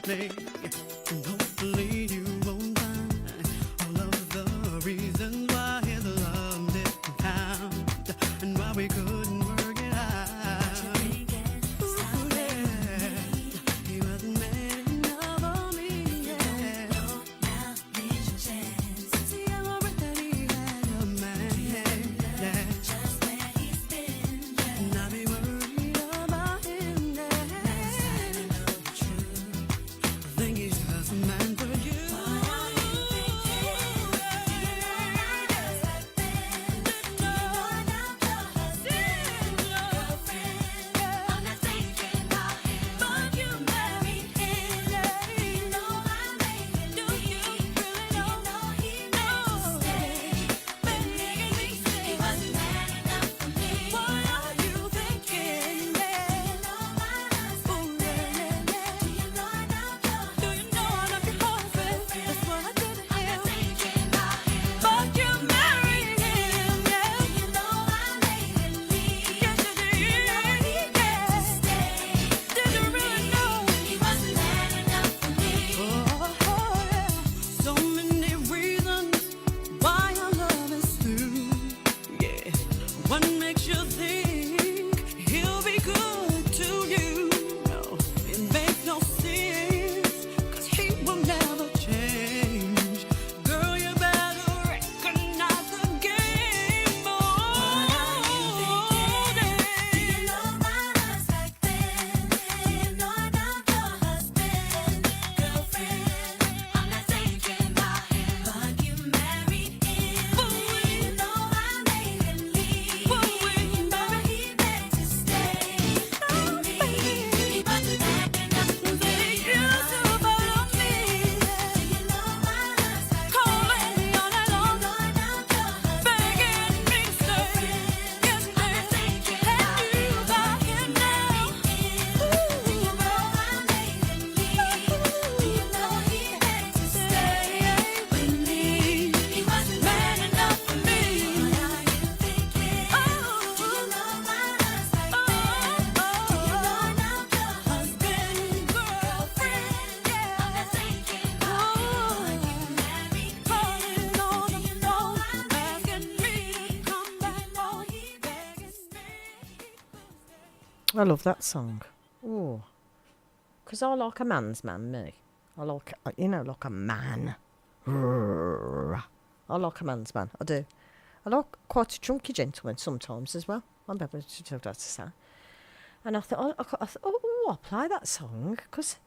honestly. And hopefully you won't find all of the reasons why his love didn't count and why we couldn't work it out. Ooh, yeah. He wasn't man enough for me, yeah. Now here's your chance. See, I'm already that he had a man, yeah. Just where he's been, yeah. And I'll be worried about him, yeah. Last time I know the truth, I think he's just a man for you. What are you thinking? Do you know my girl's like that? Do you know I'm not your husband, girlfriend? I'm not thinking about him, but you married him. You know I made him leave. Do you really know he meant to stay? But making me say he wasn't man enough for me. What are you thinking? Do you know my husband? Do you know I'm not your husband? Do you know I'm not your husband? That's what I did to him. I'm not thinking about him, but you married him. Yeah, you know I made him leave. Yes, you did. You know he meant to stay. Did you really know he wasn't man enough for me? Oh, yeah. So many reasons why our love is through. Yeah. What makes you think he'll be good to you? No, it makes no sense, 'cause he will never change. Girl, you better recognize the game. What are you thinking? Do you know my life's like that? Do you know I'm not your husband, girlfriend? I'm not thinking about him, but you married him. You know I made him leave. You know he meant to stay with me. He wasn't man enough for me. He used to follow me. Do you know my life's like calling me all night long? You know I'm not your husband, begging me to stay. Yes, he did. And you got him now. Do you know I made him leave? Do you know he meant to stay with me? He wasn't man enough for me. What are you thinking? Do you know my life's like that? Do you know I'm not your husband, girlfriend? I'm not thinking about him, but you married him. Do you know I'm asking me to come back? Oh, he begging me. I love that song. Oh, because I like a man's man, me. I like, like a man. I like a man's man, I do. I like quite a chunky gentleman sometimes as well. I'm able to say. And I thought, I'll play that song, because it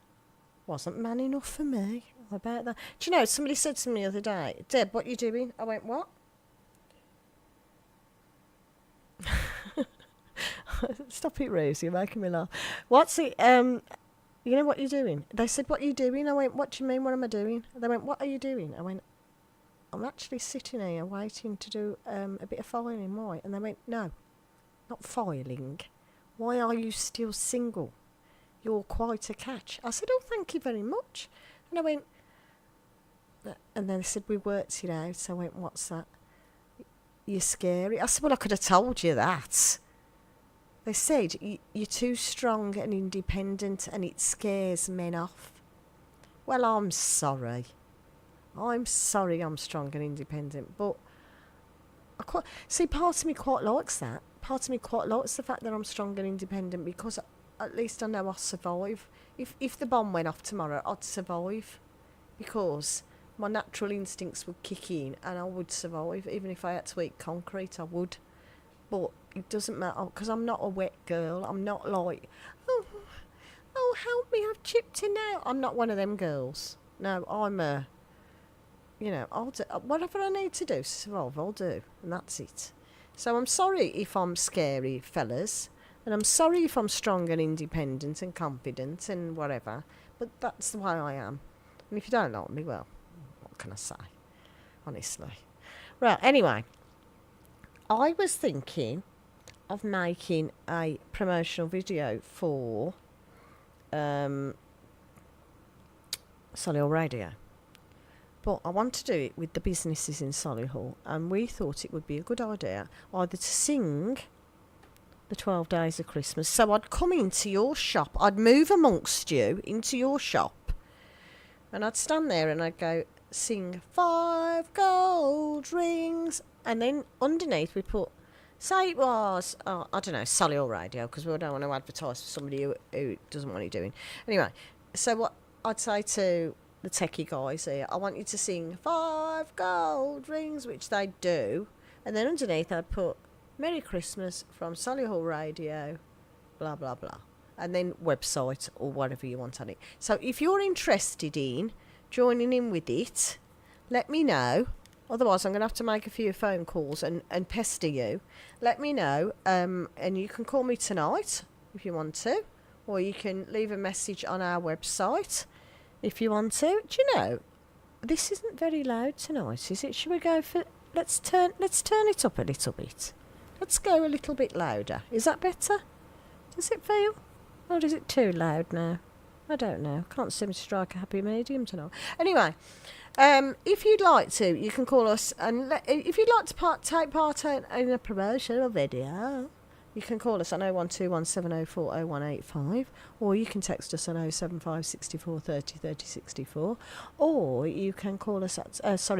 wasn't man enough for me. About that. Do you know, somebody said to me the other day, Deb, what you doing? I went, what? Stop it, Rose, you're making me laugh. What's it, you know what you're doing? They said, what are you doing? I went, what do you mean, what am I doing? They went, what are you doing? I went, I'm actually sitting here waiting to do a bit of filing. Why? And they went, no, not filing. Why are you still single? You're quite a catch. I said, oh, thank you very much. And I went, and then they said, we worked it out. So I went, what's that? You're scary. I said, well, I could have told you that. They said, you're too strong and independent and it scares men off. Well, I'm sorry. I'm sorry I'm strong and independent, but part of me quite likes that. Part of me quite likes the fact that I'm strong and independent, because at least I know I'll survive. If the bomb went off tomorrow, I'd survive, because my natural instincts would kick in and I would survive. Even if I had to eat concrete, I would. But it doesn't matter, because I'm not a wet girl. I'm not like, oh, help me, I've chipped in now. I'm not one of them girls. No, I'm a, I'll do whatever I need to do to survive, I'll do. And that's it. So I'm sorry if I'm scary, fellas. And I'm sorry if I'm strong and independent and confident and whatever. But that's the way I am. And if you don't like me, well, what can I say? Honestly. Right, anyway. I was thinking of making a promotional video for Solihull Radio. But I want to do it with the businesses in Solihull, and we thought it would be a good idea either to sing the 12 Days of Christmas. So I'd come into your shop, I'd move amongst you into your shop, And I'd stand there and I'd go, sing 5 gold rings. And then underneath we put, say it was, I don't know, Solihull Radio, because we don't want to advertise for somebody who doesn't want it doing. Anyway, so what I'd say to the techie guys here, I want you to sing 5 gold rings, which they do. And then underneath I'd put, Merry Christmas from Solihull Radio, blah, blah, blah. And then website or whatever you want on it. So if you're interested in joining in with it, let me know. Otherwise, I'm going to have to make a few phone calls and pester you. Let me know. And you can call me tonight if you want to. Or you can leave a message on our website if you want to. Do you know, this isn't very loud tonight, is it? Should we go for... Let's turn it up a little bit. Let's go a little bit louder. Is that better? Does it feel? Or is it too loud now? I don't know. Can't seem to strike a happy medium tonight. Anyway... if you'd like to, you can call us, and if you'd like to take part in a promotional video, you can call us on 01217040185, or you can text us on 075 64 30 30 64, or you can call us at,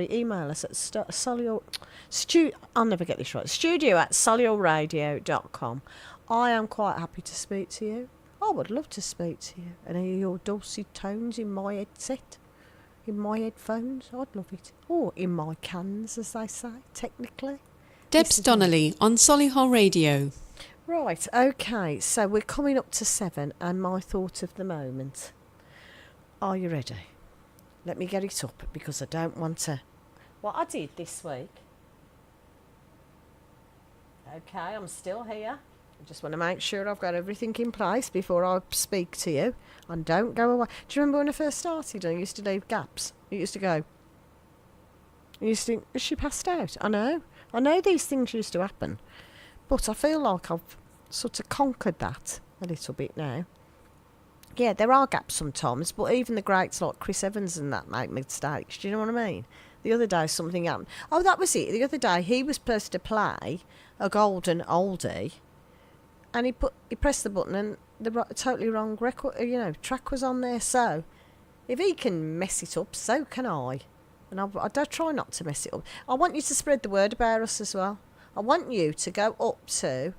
email us at I'll never get this right, studio@solihullradio.com. I am quite happy to speak to you. I would love to speak to you and hear your dulcet tones in my headset. In my headphones, I'd love it. Or in my cans, as they say, technically. Debs Donnelly on Solihull Radio. Right, okay, so we're coming up to 7, and my thought of the moment. Are you ready? Let me get it up, because I don't want to... What I did this week... Okay, I'm still here. I just want to make sure I've got everything in place before I speak to you. And don't go away. Do you remember when I first started, I used to leave gaps? It used to go... I used to think, is she passed out? I know these things used to happen. But I feel like I've sort of conquered that a little bit now. Yeah, there are gaps sometimes, but even the greats like Chris Evans and that make mistakes. Do you know what I mean? The other day something happened. Oh, that was it. The other day he was supposed to play a golden oldie, and he pressed the button and the totally wrong record, track was on there. So if he can mess it up, so can I. And I don't try not to mess it up. I want you to spread the word about us as well. I want you to go up to...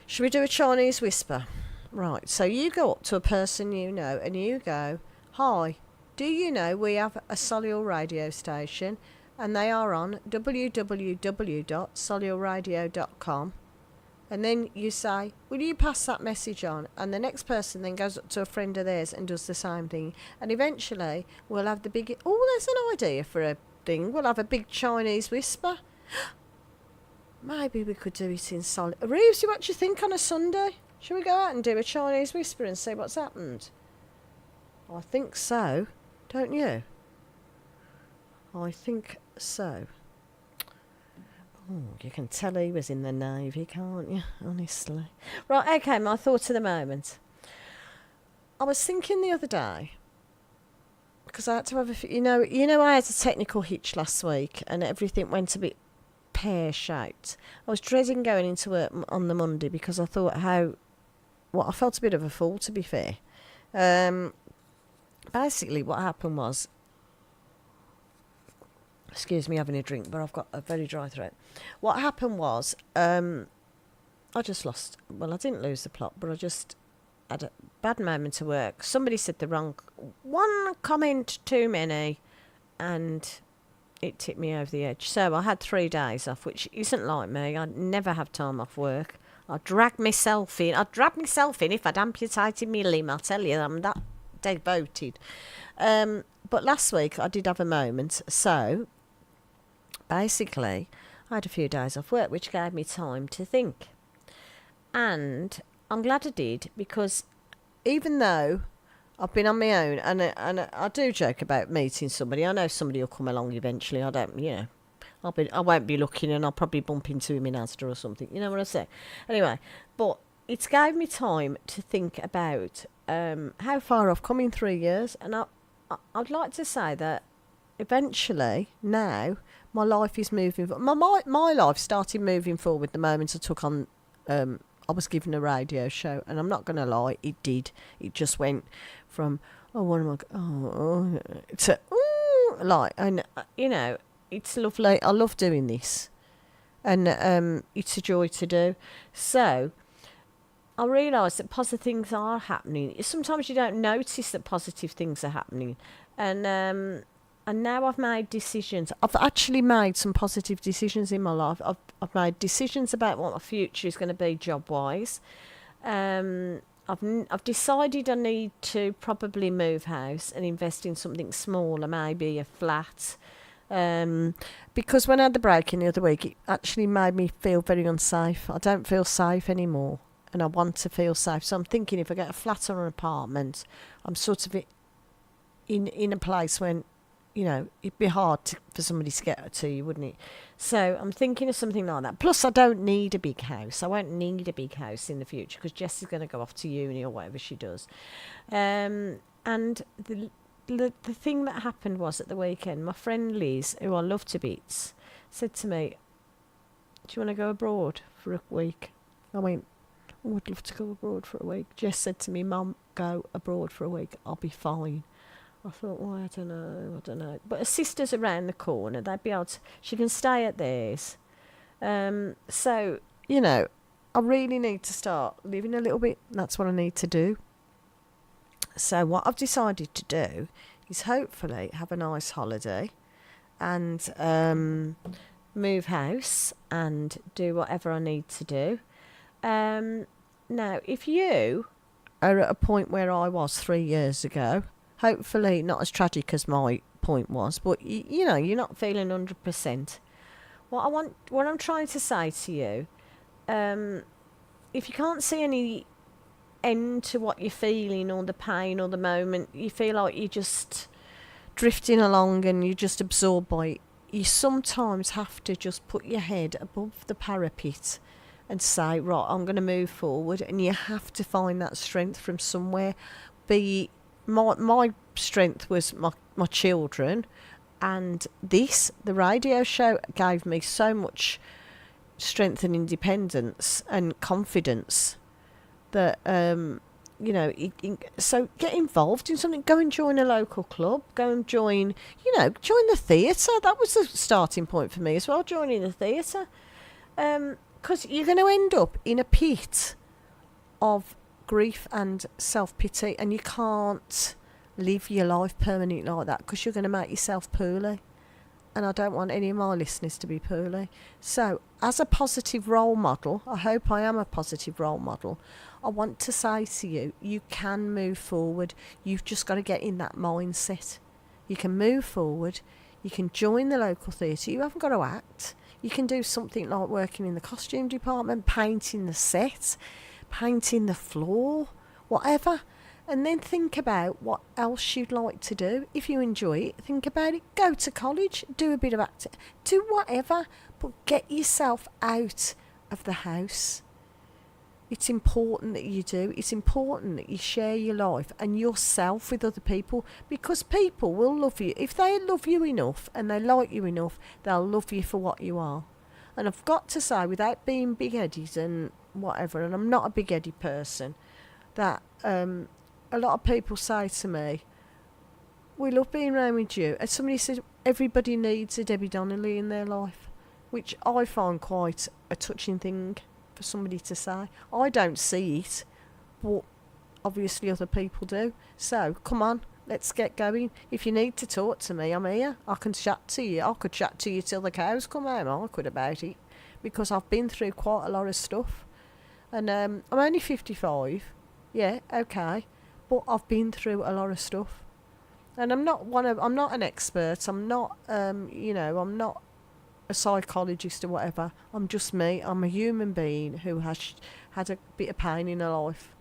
Should we do a Chinese whisper? Right, so you go up to a person you know and you go, hi, do you know we have a Solihull radio station and they are on www.solihullradio.com. And then you say, will you pass that message on? And the next person then goes up to a friend of theirs and does the same thing. And eventually we'll have the big... Oh, there's an idea for a thing. We'll have a big Chinese whisper. Maybe we could do it in Solihull. Reeves, what do you think on a Sunday? Shall we go out and do a Chinese whisper and see what's happened? I think so. Don't you? I think so. Oh, you can tell he was in the Navy, can't you? Honestly. Right, okay, my thought of the moment. I was thinking the other day, because I had to have a few... You know I had a technical hitch last week and everything went a bit pear-shaped. I was dreading going into work on the Monday because I thought I felt a bit of a fool, to be fair. Basically, what happened was... Excuse me having a drink, but I've got a very dry throat. What happened was, I just lost... Well, I didn't lose the plot, but I just had a bad moment at work. Somebody said the wrong... One comment too many, and it tipped me over the edge. So I had 3 days off, which isn't like me. I never have time off work. I'd drag myself in if I'd amputated my limb, I tell you. I'm that devoted. But last week I did have a moment, so... Basically, I had a few days off work, which gave me time to think. And I'm glad I did, because even though I've been on my own, and I do joke about meeting somebody, I know somebody will come along eventually, I won't be looking and I'll probably bump into him in Asda or something, you know what I say? Anyway, but it's gave me time to think about how far I've come in 3 years, and I'd like to say that eventually, now... My life is moving... My life started moving forward the moment I took on I was given a radio show, and I'm not going to lie, it did. It just went from, oh, what am I, to, like, and, it's lovely. I love doing this. And it's a joy to do. So I realise that positive things are happening. Sometimes you don't notice that positive things are happening. And now I've made decisions. I've actually made some positive decisions in my life. I've made decisions about what my future is going to be job-wise. I've decided I need to probably move house and invest in something smaller, maybe a flat. Because when I had the break-in the other week, it actually made me feel very unsafe. I don't feel safe anymore, and I want to feel safe. So I'm thinking if I get a flat or an apartment, I'm sort of in a place when, it'd be hard for somebody to get to you, wouldn't it? So I'm thinking of something like that. Plus, I don't need a big house. I won't need a big house in the future because Jess is going to go off to uni or whatever she does. And the thing that happened was at the weekend, my friend Liz, who I love to bits, said to me, do you want to go abroad for a week? I went, oh, I'd love to go abroad for a week. Jess said to me, Mum, go abroad for a week. I'll be fine. I thought, well, I don't know. But her sister's around the corner. They'd be able to, she can stay at theirs. So, I really need to start living a little bit. That's what I need to do. So what I've decided to do is hopefully have a nice holiday and move house and do whatever I need to do. Now, if you are at a point where I was 3 years ago, hopefully not as tragic as my point was, but you're not feeling 100%. What I'm trying to say to you, if you can't see any end to what you're feeling or the pain or the moment, you feel like you're just drifting along and you're just absorbed by it, you sometimes have to just put your head above the parapet and say, right, I'm going to move forward, and you have to find that strength from somewhere. My strength was my children, and the radio show gave me so much strength and independence and confidence that so get involved in something. Go and join a local club. Go and join the theatre. That was the starting point for me as well, joining the theatre, because you're going to end up in a pit of grief and self-pity, and you can't live your life permanently like that because you're going to make yourself poorly. And I don't want any of my listeners to be poorly. So, as a positive role model, I hope I am a positive role model, I want to say to you, you can move forward. You've just got to get in that mindset. You can move forward. You can join the local theatre. You haven't got to act. You can do something like working in the costume department, painting the set, painting the floor, whatever. And then think about what else you'd like to do. If you enjoy it, think about it. Go to college, do a bit of acting, do whatever, but get yourself out of the house. It's important that you do. It's important that you share your life and yourself with other people, because people will love you. If they love you enough and they like you enough, they'll love you for what you are. And I've got to say, without being big-headed and whatever, and I'm not a big-headed person, that a lot of people say to me, we love being around with you. And somebody said, everybody needs a Debbie Donnelly in their life, which I find quite a touching thing for somebody to say. I don't see it, but obviously other people do. So, come on, let's get going. If you need to talk to me, I'm here. I can chat to you. I could chat to you till the cows come home. I could about it, because I've been through quite a lot of stuff. And I'm only 55. Yeah, okay. But I've been through a lot of stuff, and I'm not an expert. I'm not, I'm not a psychologist or whatever. I'm just me. I'm a human being who has had a bit of pain in her life,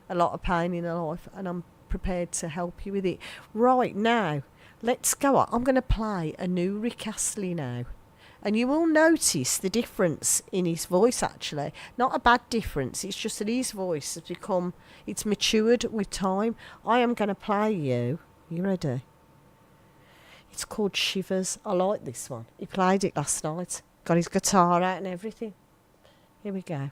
a lot of pain in her life, and I'm prepared to help you with it. Right now, let's go on. I'm going to play a new Rick Astley now. And you will notice the difference in his voice, actually. Not a bad difference, it's just that his voice has it's matured with time. I am going to play you ready? It's called Shivers. I like this one. He played it last night. Got his guitar out and everything. Here we go.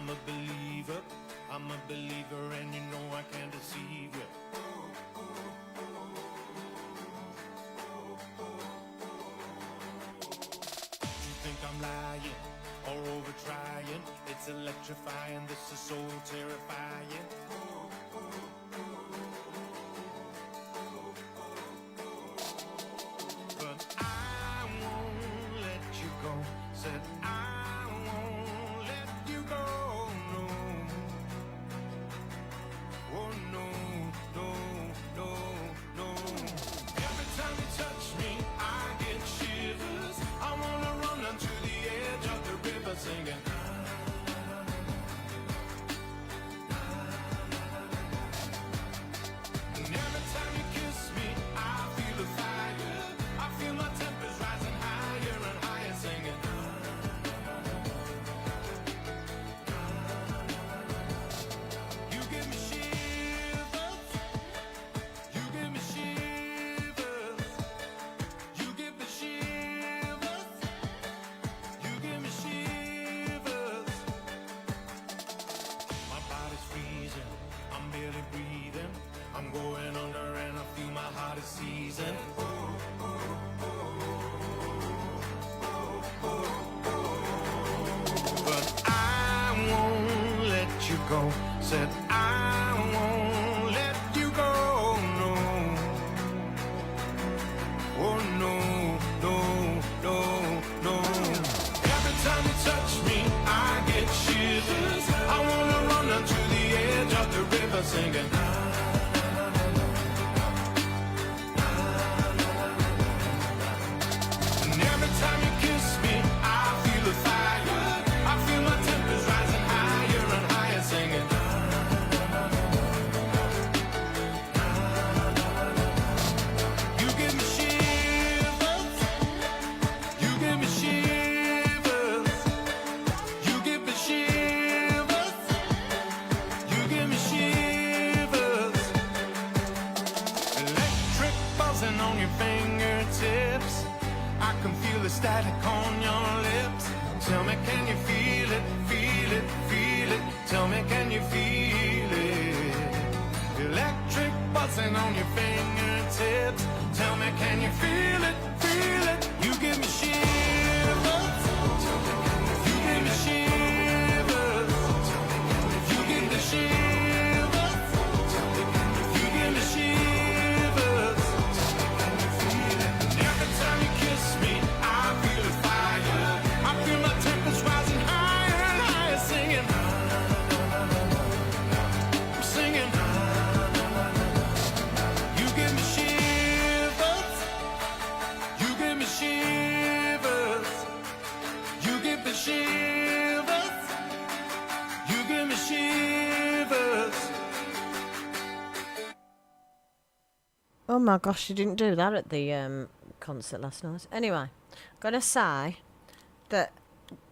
I'm a believer, and you know I can't deceive you. You think I'm lying or over trying? It's electrifying, this is so terrifying. But I won't let you go. Said I won't let you go. No. Oh no, no, no, no. Every time you touch me, I get shivers. I wanna run onto the edge of the river singing. And every time you kiss me, I feel the fire. I feel my tempers rising higher and higher singing. You give me shivers. You give me shivers. You give me shivers. You give me shivers. My body's freezing. I'm barely breathing. I'm going under and I feel my heart is seizing. But I won't let you go. Said I won't let you go. No. Oh no, no, no, no. Every time you touch me, I get shivers. I wanna run onto the edge of the river singing. And every time you kiss me, I feel the fire. I feel my tempers rising higher and higher singing. You give me shivers. You give me shivers. You give me shivers. You give me shivers. Electric buzzing on your fingertips. I can feel the static on your lips. Tell me, can you feel it, feel it, feel it? Tell me, can you feel it? Electric buzzing on your fingertips. Tell me, can you feel it, feel it? You give me shivers. You give me shivers. You give me shivers. You give me shivers. Every time you kiss me, I feel the fire. I feel my tempers rising higher and higher singing. I'm singing. You give me shivers. You give me shivers. You give me shivers. You give me shivers. Oh my gosh, you didn't do that at the concert last night. Anyway, gotta say that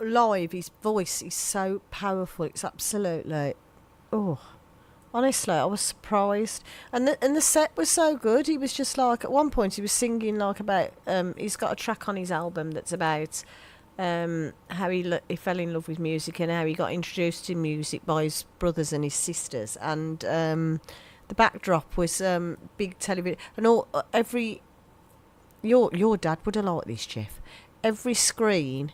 live, his voice is so powerful. It's absolutely, honestly, I was surprised. And the set was so good. He was just like, at one point he was singing like about, he's got a track on his album that's about how he fell in love with music and how he got introduced to music by his brothers and his sisters. And the backdrop was big television and all. Your dad would have liked this, Jeff. Every screen,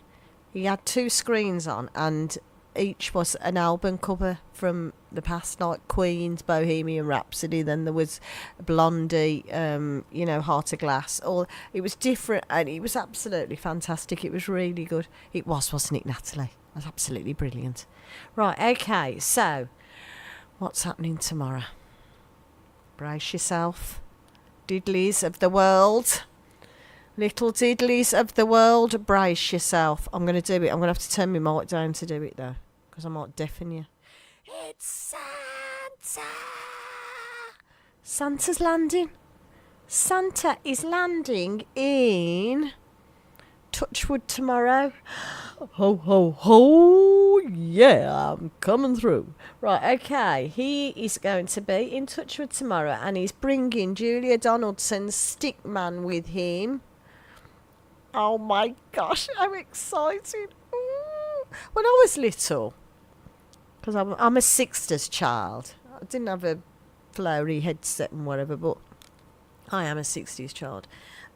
he had 2 screens on, and each was an album cover from the past, like Queen's Bohemian Rhapsody. Then there was Blondie, Heart of Glass. It was different, and it was absolutely fantastic. It was really good. It was, wasn't it, Natalie? It was absolutely brilliant. Right, okay, so what's happening tomorrow? Brace yourself, diddlies of the world. Little diddlies of the world, brace yourself. I'm going to do it. I'm going to have to turn my mic down to do it, though, because I might deafen you. It's Santa! Santa's landing. Santa is landing in Touchwood tomorrow. Ho, ho, ho! Yeah, I'm coming through. Right, okay. He is going to be in Touchwood tomorrow, and he's bringing Julia Donaldson's Stickman with him. Oh my gosh, I'm excited. Ooh. When I was little, because I'm a 60s child. I didn't have a flowery headset and whatever, but I am a 60s child.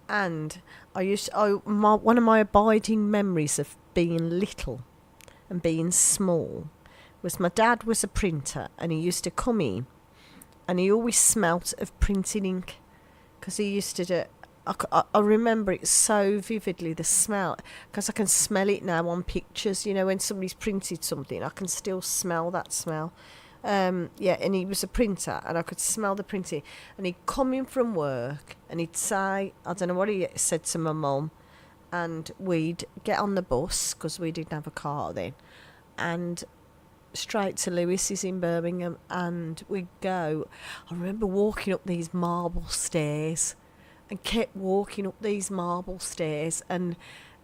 And one of my abiding memories of being little and being small was my dad was a printer, and he used to come in and he always smelt of printing ink, because he used to do. I remember it so vividly, the smell, because I can smell it now on pictures. You know, when somebody's printed something, I can still smell that smell. And he was a printer, and I could smell the printing. And he'd come in from work, and he'd say, I don't know what he said to my mum, and we'd get on the bus, because we didn't have a car then, and straight to Lewis's in Birmingham, and we'd go. I remember walking up these marble stairs, and kept walking up these marble stairs, and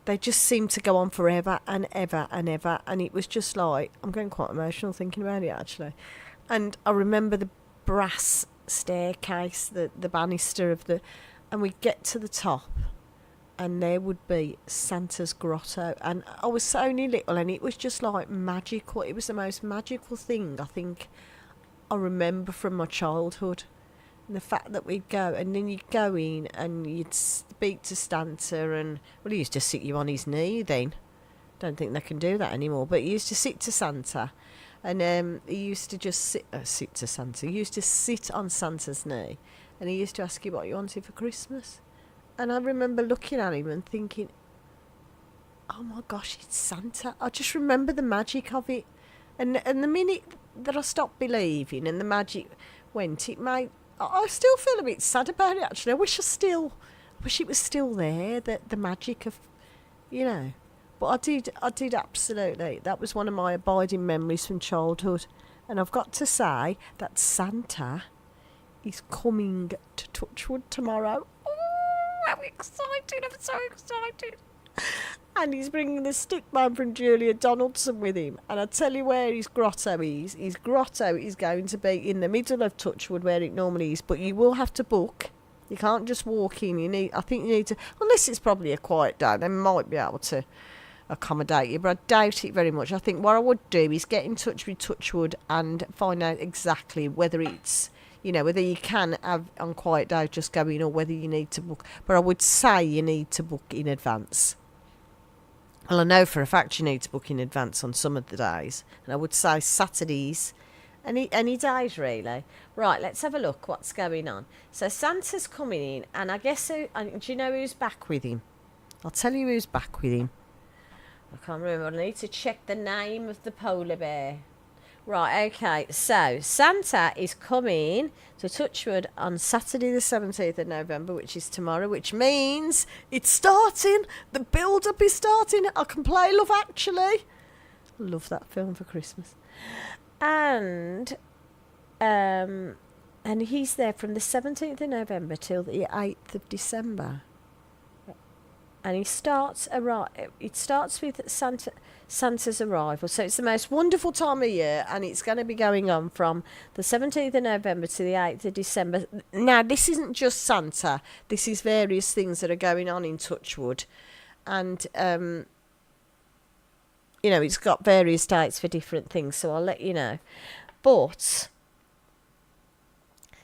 they just seemed to go on forever and ever and ever, and it was just like, I'm getting quite emotional thinking about it actually. And I remember the brass staircase, the banister and we'd get to the top, and there would be Santa's grotto, and I was so only little, and it was just like magical. It was the most magical thing I think I remember from my childhood. And the fact that we'd go, and then you'd go in and you'd speak to Santa, and well, he used to sit you on his knee then. Don't think they can do that anymore, but he used to sit to Santa, and he used to just sit to Santa. He used to sit on Santa's knee, and he used to ask you what you wanted for Christmas. And I remember looking at him and thinking, oh my gosh, it's Santa. I just remember the magic of it, and the minute that I stopped believing and the magic went, I still feel a bit sad about it actually. I wish it was still there, the magic of, you know. But I did absolutely. That was one of my abiding memories from childhood. And I've got to say that Santa is coming to Touchwood tomorrow. Oh, I'm excited. I'm so excited. And he's bringing the stick man from Julia Donaldson with him. And I tell you where his grotto is. His grotto is going to be in the middle of Touchwood, where it normally is. But you will have to book. You can't just walk in. I think you need to, unless it's probably a quiet day, they might be able to accommodate you. But I doubt it very much. I think what I would do is get in touch with Touchwood and find out exactly whether it's, you know, whether you can have on quiet days just go in, or whether you need to book. But I would say you need to book in advance. Well, I know for a fact you need to book in advance on some of the days. And I would say Saturdays, any days really. Right, let's have a look what's going on. So Santa's coming in, and I guess, do you know who's back with him? I'll tell you who's back with him. I can't remember. I need to check the name of the polar bear. Right, okay. So Santa is coming to Touchwood on Saturday the 17th of November, which is tomorrow, which means it's starting. The build-up is starting. I can play Love Actually. Love that film for Christmas. And he's there from the 17th of November till the 8th of December. And it starts with Santa's arrival. So it's the most wonderful time of year, and it's going to be going on from the 17th of November to the 8th of December. Now, this isn't just Santa. This is various things that are going on in Touchwood. And, you know, it's got various dates for different things, so I'll let you know. But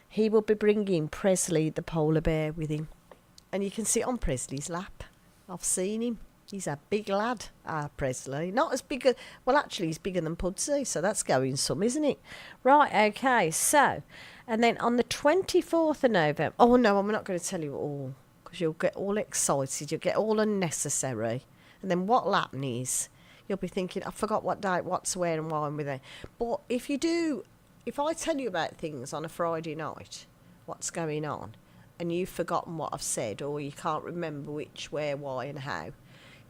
he will be bringing Presley the polar bear with him. And you can sit on Presley's lap. I've seen him. He's a big lad, Presley. Not as big as... Well, actually, he's bigger than Pudsey, so that's going some, isn't it? Right, okay, so... And then on the 24th of November... Oh, no, I'm not going to tell you all, because you'll get all excited. You'll get all unnecessary. And then what'll happen is, you'll be thinking, I forgot what date, what's where, and why I'm with it. But if you do... If I tell you about things on a Friday night, what's going on, and you've forgotten what I've said, or you can't remember which, where, why, and how...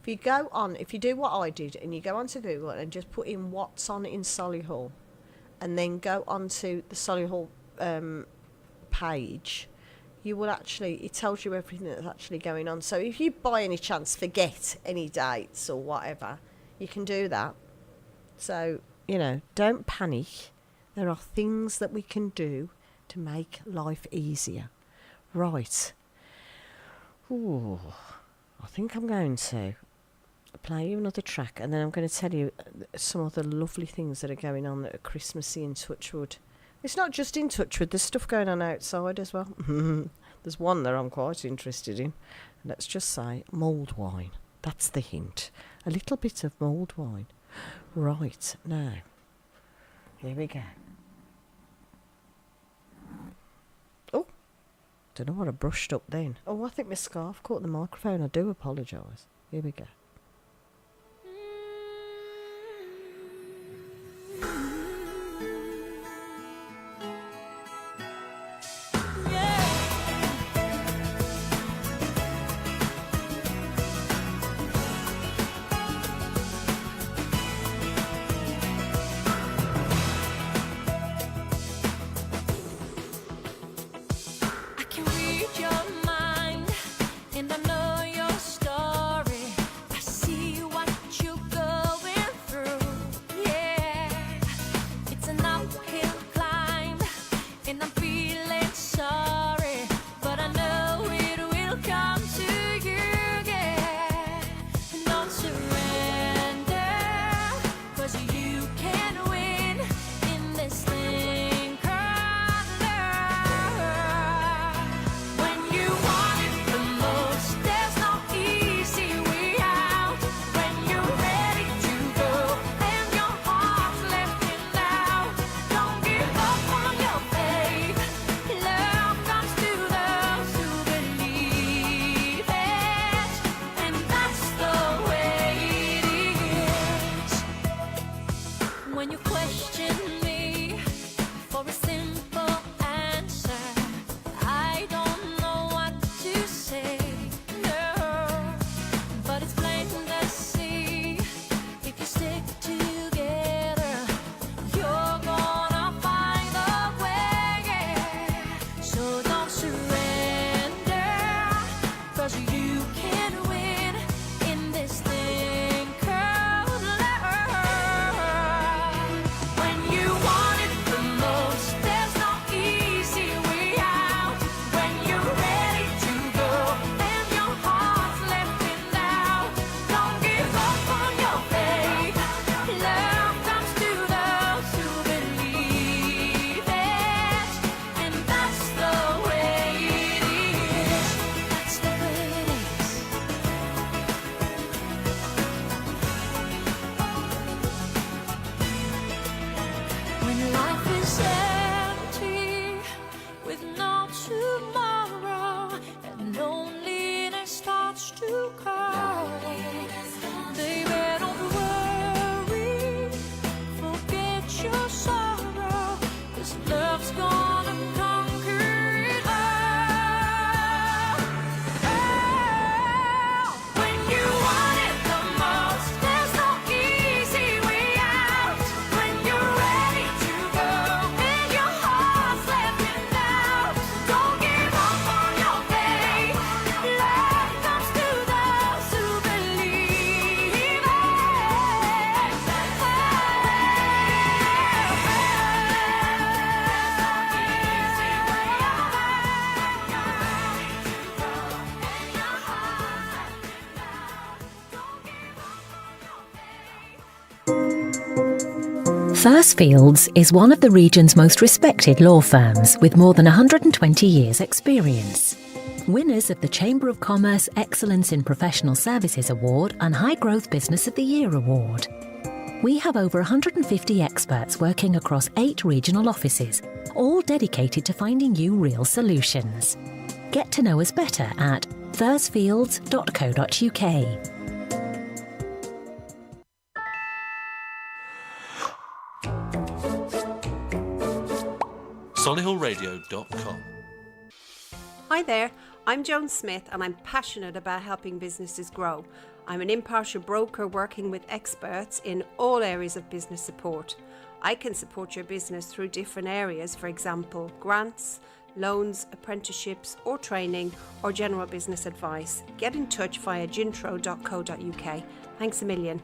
If you do what I did, and you go onto Google and just put in what's on in Solihull, and then go onto the Solihull page, you will actually, it tells you everything that's actually going on. So if you by any chance forget any dates or whatever, you can do that. So, you know, don't panic. There are things that we can do to make life easier. Right. Ooh, I think I'm going to play you another track, and then I'm going to tell you some of the lovely things that are going on that are Christmassy in Touchwood. It's not just in Touchwood, there's stuff going on outside as well. There's one that I'm quite interested in. Let's just say mulled wine. That's the hint. A little bit of mulled wine. Right, now, here we go. Oh, don't know what I brushed up then. Oh, I think my scarf caught the microphone. I do apologise. Here we go. Thursfields is one of the region's most respected law firms with more than 120 years' experience. Winners of the Chamber of Commerce Excellence in Professional Services Award and High Growth Business of the Year Award. We have over 150 experts working across 8 regional offices, all dedicated to finding you real solutions. Get to know us better at thursfields.co.uk. Solihullradio.com. Hi there, I'm Joan Smith and I'm passionate about helping businesses grow. I'm an impartial broker working with experts in all areas of business support. I can support your business through different areas, for example, grants, loans, apprenticeships or training or general business advice. Get in touch via gintro.co.uk. Thanks a million.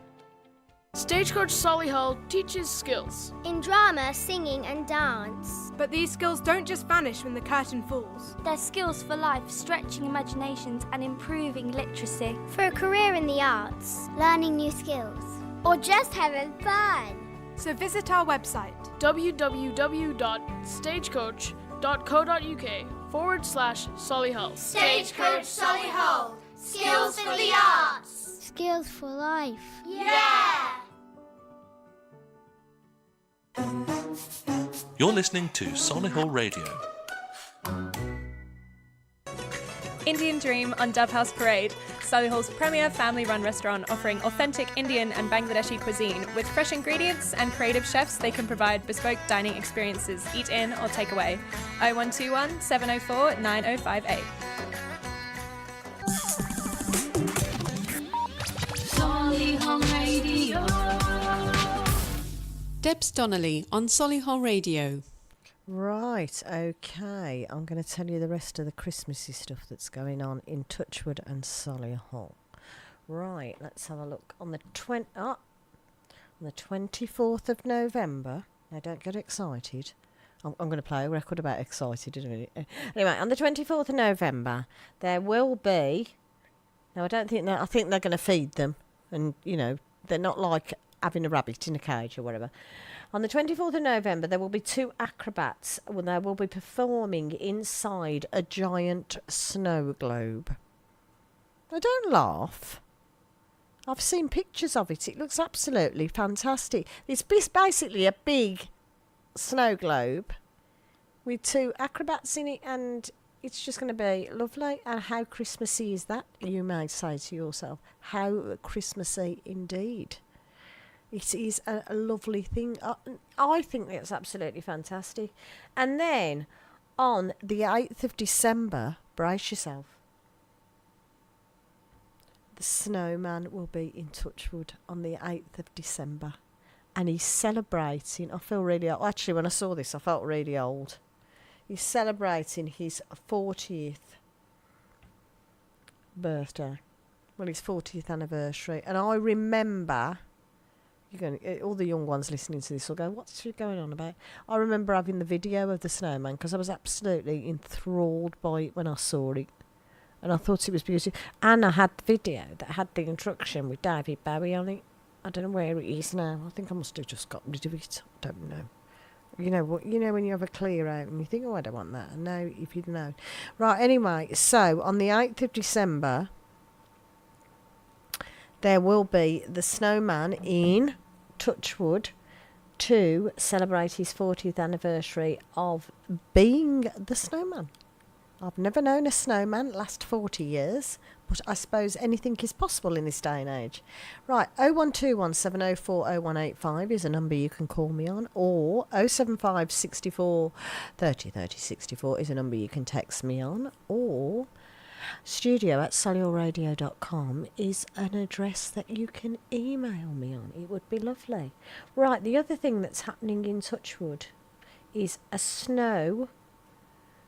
Stagecoach Solihull teaches skills in drama, singing, and dance. But these skills don't just vanish when the curtain falls. They're skills for life, stretching imaginations and improving literacy. For a career in the arts, learning new skills, or just having fun. So visit our website www.stagecoach.co.uk/Solihull. Stagecoach Solihull. Skills for the arts. Skills for life. Yeah! You're listening to Solihull Radio. Indian Dream on Dove House Parade, Solihull's premier family-run restaurant offering authentic Indian and Bangladeshi cuisine with fresh ingredients and creative chefs. They can provide bespoke dining experiences, eat in or take away. 0121 704 9058. Solihull Radio. Debs Donnelly on Solihull Radio. Right, okay. I'm going to tell you the rest of the Christmassy stuff that's going on in Touchwood and Solihull. Right, let's have a look. On the 24th of November, now don't get excited. I'm going to play a record about excited in a minute. Anyway, on the 24th of November, there will be... Now, I think they're going to feed them. And, you know, they're not like having a rabbit in a cage or whatever. On the 24th of November, there will be 2 acrobats. Well, they will be performing inside a giant snow globe. Now, don't laugh. I've seen pictures of it. It looks absolutely fantastic. It's basically a big snow globe with 2 acrobats in it, and it's just going to be lovely. And how Christmassy is that, you may say to yourself? How Christmassy indeed. It is a lovely thing. I think that's absolutely fantastic. And then on the 8th of December, brace yourself, the snowman will be in Touchwood on the 8th of December. And he's celebrating, I feel really old. Actually, when I saw this, I felt really old. He's celebrating his 40th birthday. Well, his 40th anniversary. And I remember... all the young ones listening to this will go, what's she going on about? I remember having the video of the snowman because I was absolutely enthralled by it when I saw it. And I thought it was beautiful. And I had the video that had the introduction with David Bowie on it. I don't know where it is now. I think I must have just got rid of it. I don't know. You know what? You know when you have a clear out and you think, oh, I don't want that. And now, if you'd known. Right, anyway, so on the 8th of December, there will be the snowman in Touchwood to celebrate his 40th anniversary of being the snowman. I've never known a snowman last 40 years, but I suppose anything is possible in this day and age. Right, 0121 704 0185 is a number you can call me on, or 075 64 30 30 64 is a number you can text me on, or studio@solihullradio.com is an address that you can email me on. It would be lovely. Right, the other thing that's happening in Touchwood is a snow...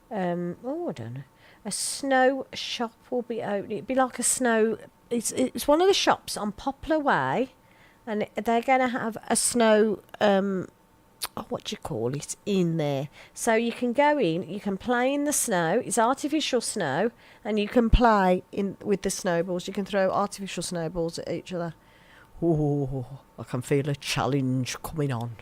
I don't know. A snow shop will be open. It'd be like a snow... It's one of the shops on Poplar Way, and they're going to have a snow... what do you call it, in there. So you can go in, you can play in the snow. It's artificial snow, and you can play in with the snowballs. You can throw artificial snowballs at each other. Oh, I can feel a challenge coming on.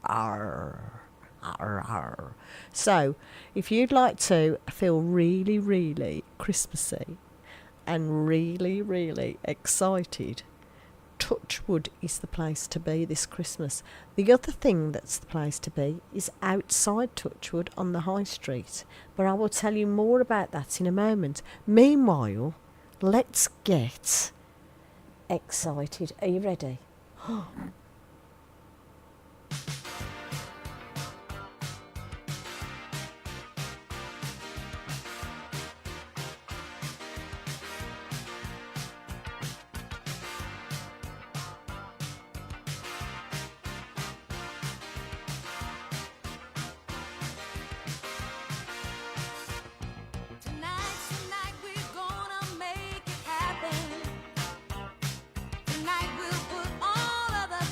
Arr. Arr, arr. So, if you'd like to feel really, really Christmassy and really, really excited, Touchwood is the place to be this Christmas. The other thing that's the place to be is outside Touchwood on the High Street. But I will tell you more about that in a moment. Meanwhile, let's get excited. Are you ready? Tonight's the night we're gonna make it happen. Tonight we'll put all of the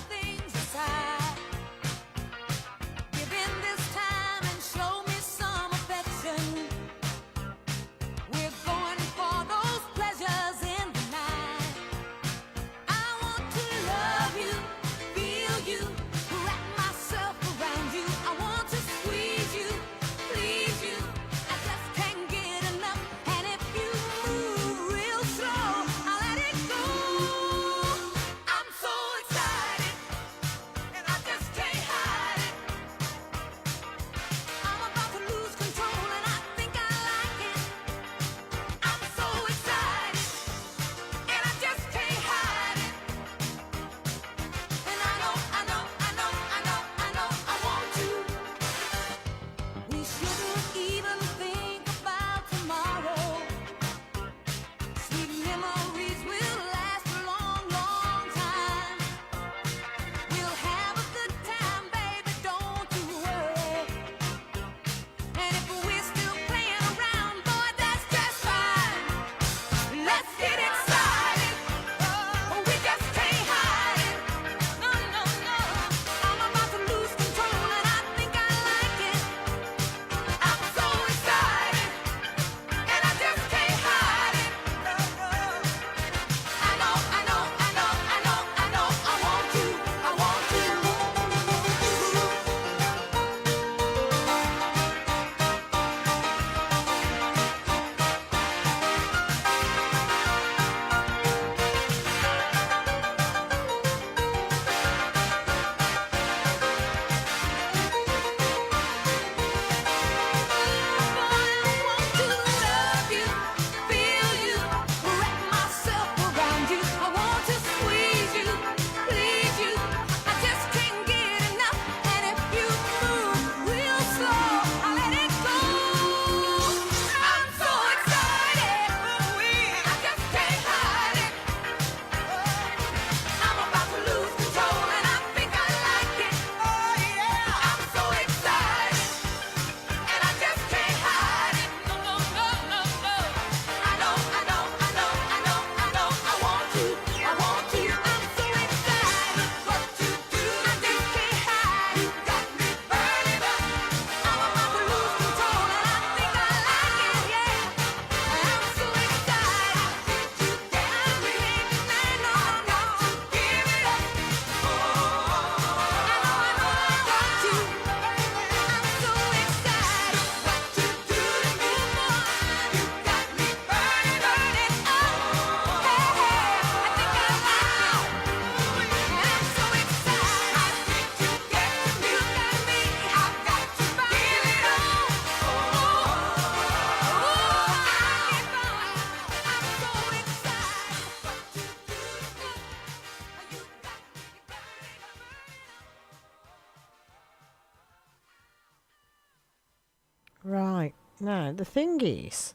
Now, the thing is,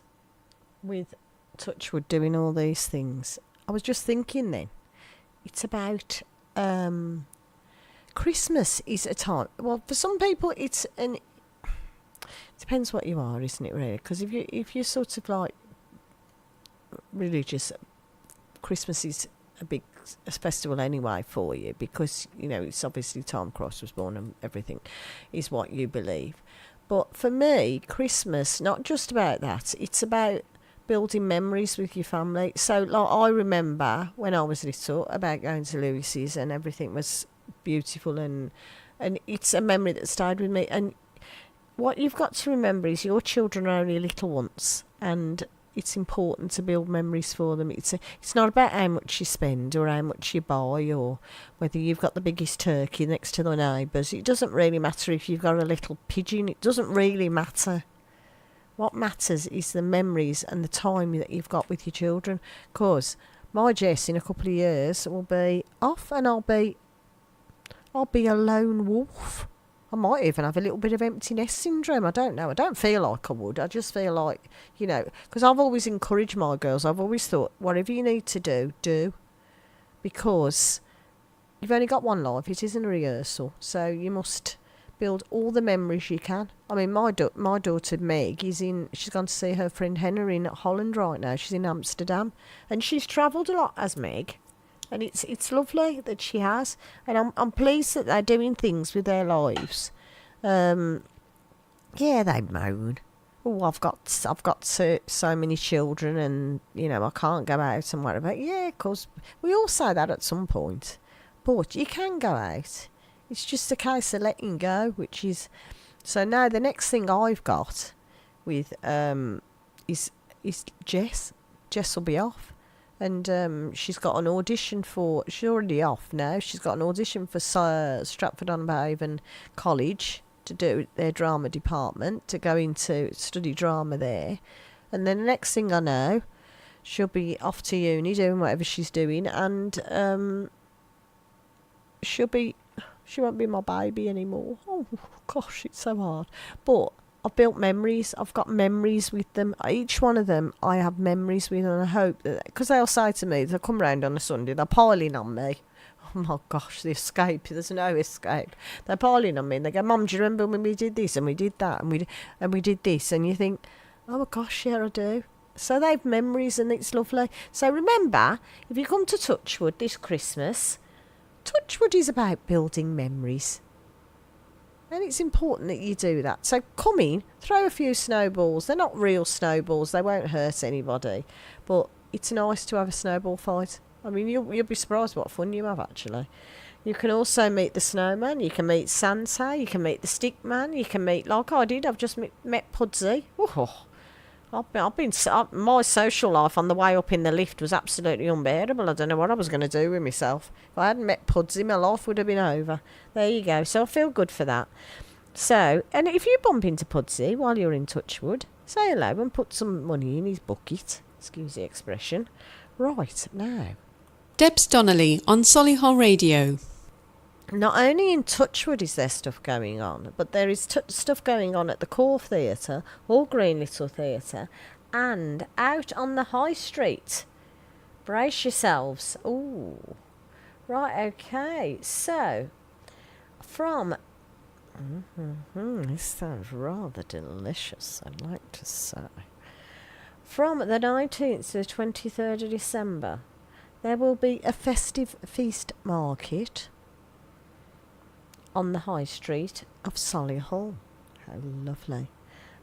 with Touchwood doing all these things, I was just thinking then, it's about Christmas is a time. Well, for some people, it depends what you are, isn't it? Really, because if you're sort of like religious, Christmas is a festival anyway for you, because it's obviously time Christ was born and everything is what you believe. But for me, Christmas, not just about that. It's about building memories with your family. So, like, I remember when I was little about going to Lewis's and everything was beautiful, and it's a memory that stayed with me. And what you've got to remember is your children are only little once, and it's important to build memories for them. It's not about how much you spend or how much you buy or whether you've got the biggest turkey next to the neighbours. It doesn't really matter if you've got a little pigeon. It doesn't really matter. What matters is the memories and the time that you've got with your children. Because my Jess in a couple of years will be off, and I'll be a lone wolf. I might even have a little bit of empty nest syndrome. I don't know. I don't feel like I would. I just feel like, because I've always encouraged my girls. I've always thought, whatever you need to do, do. Because you've only got one life. It isn't a rehearsal. So you must build all the memories you can. I mean, my daughter Meg she's gone to see her friend Henna in Holland right now. She's in Amsterdam. And she's travelled a lot as Meg. And it's lovely that she has, and I'm pleased that they're doing things with their lives. Yeah, they moan. Oh, I've got so many children, and I can't go out and whatever. Yeah, because we all say that at some point, but you can go out. It's just a case of letting go, which is so. Now the next thing I've got with is Jess. Jess will be off. And she's got an audition for... She's already off now. She's got an audition for Stratford-on-Avon College to do their drama department, to go into study drama there. And then the next thing I know, she'll be off to uni doing whatever she's doing, and she won't be my baby anymore. Oh, gosh, it's so hard. But I've built memories. I've got memories with them. Each one of them, I have memories with, and I hope that... Because they'll say to me, they'll come round on a Sunday, they're piling on me. Oh, my gosh, the escape. There's no escape. They're piling on me, and they go, Mum, do you remember when we did this, and we did that, and we did this? And you think, oh, my gosh, yeah, I do. So they've memories, and it's lovely. So remember, if you come to Touchwood this Christmas, Touchwood is about building memories. And it's important that you do that. So come in, throw a few snowballs. They're not real snowballs. They won't hurt anybody. But it's nice to have a snowball fight. I mean, you'll be surprised what fun you have, actually. You can also meet the snowman. You can meet Santa. You can meet the stick man. You can meet, like I did, I've just met Pudsey. Oh, my social life on the way up in the lift was absolutely unbearable. I don't know what I was going to do with myself. If I hadn't met Pudsey, my life would have been over. There you go. So I feel good for that. So, and if you bump into Pudsey while you're in Touchwood, say hello and put some money in his bucket. Excuse the expression. Right, now. Debs Donnelly on Solihull Radio. Not only in Touchwood is there stuff going on, but there is stuff going on at the Core Theatre, All Green Little Theatre, and out on the High Street. Brace yourselves. Ooh. Right, okay. So, from... this sounds rather delicious, I'd like to say. From the 19th to the 23rd of December, there will be a festive feast market on the High Street of Solihull. How lovely.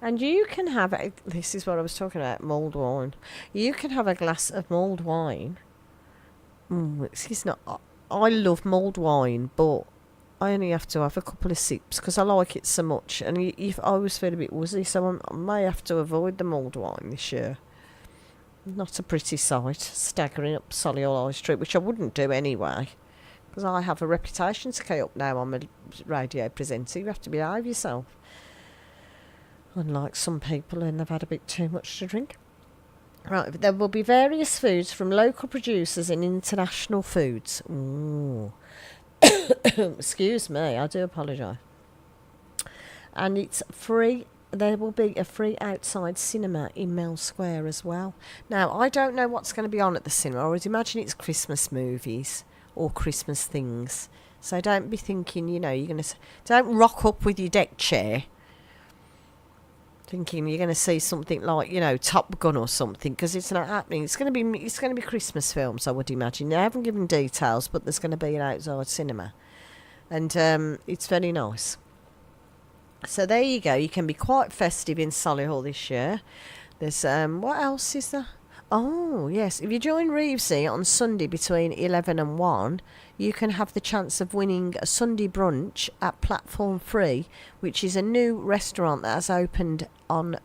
And you can have, this is what I was talking about, mulled wine. You can have a glass of mulled wine. I love mulled wine, but I only have to have a couple of sips because I like it so much. And I always feel a bit woozy, so I may have to avoid the mulled wine this year. Not a pretty sight, staggering up Solihull High Street, which I wouldn't do anyway. Because I have a reputation to keep up now. I'm a radio presenter. You have to behave yourself. Unlike some people, and they've had a bit too much to drink. Right, there will be various foods from local producers and international foods. Ooh. Excuse me, I do apologise. And it's free there will be a free outside cinema in Mill Square as well. Now, I don't know what's going to be on at the cinema. I would imagine it's Christmas movies or Christmas things. So don't be thinking, you know, you're going to... Don't rock up with your deck chair thinking you're going to see something like, you know, Top Gun or something, because it's not happening. It's going to be Christmas films, I would imagine. They haven't given details, but there's going to be an outside cinema. And it's very nice. So there you go. You can be quite festive in Solihull this year. There's what else is there? Oh yes, if you join Reevesy on Sunday between 11 and 1, you can have the chance of winning a Sunday brunch at Platform 3, which is a new restaurant that has opened on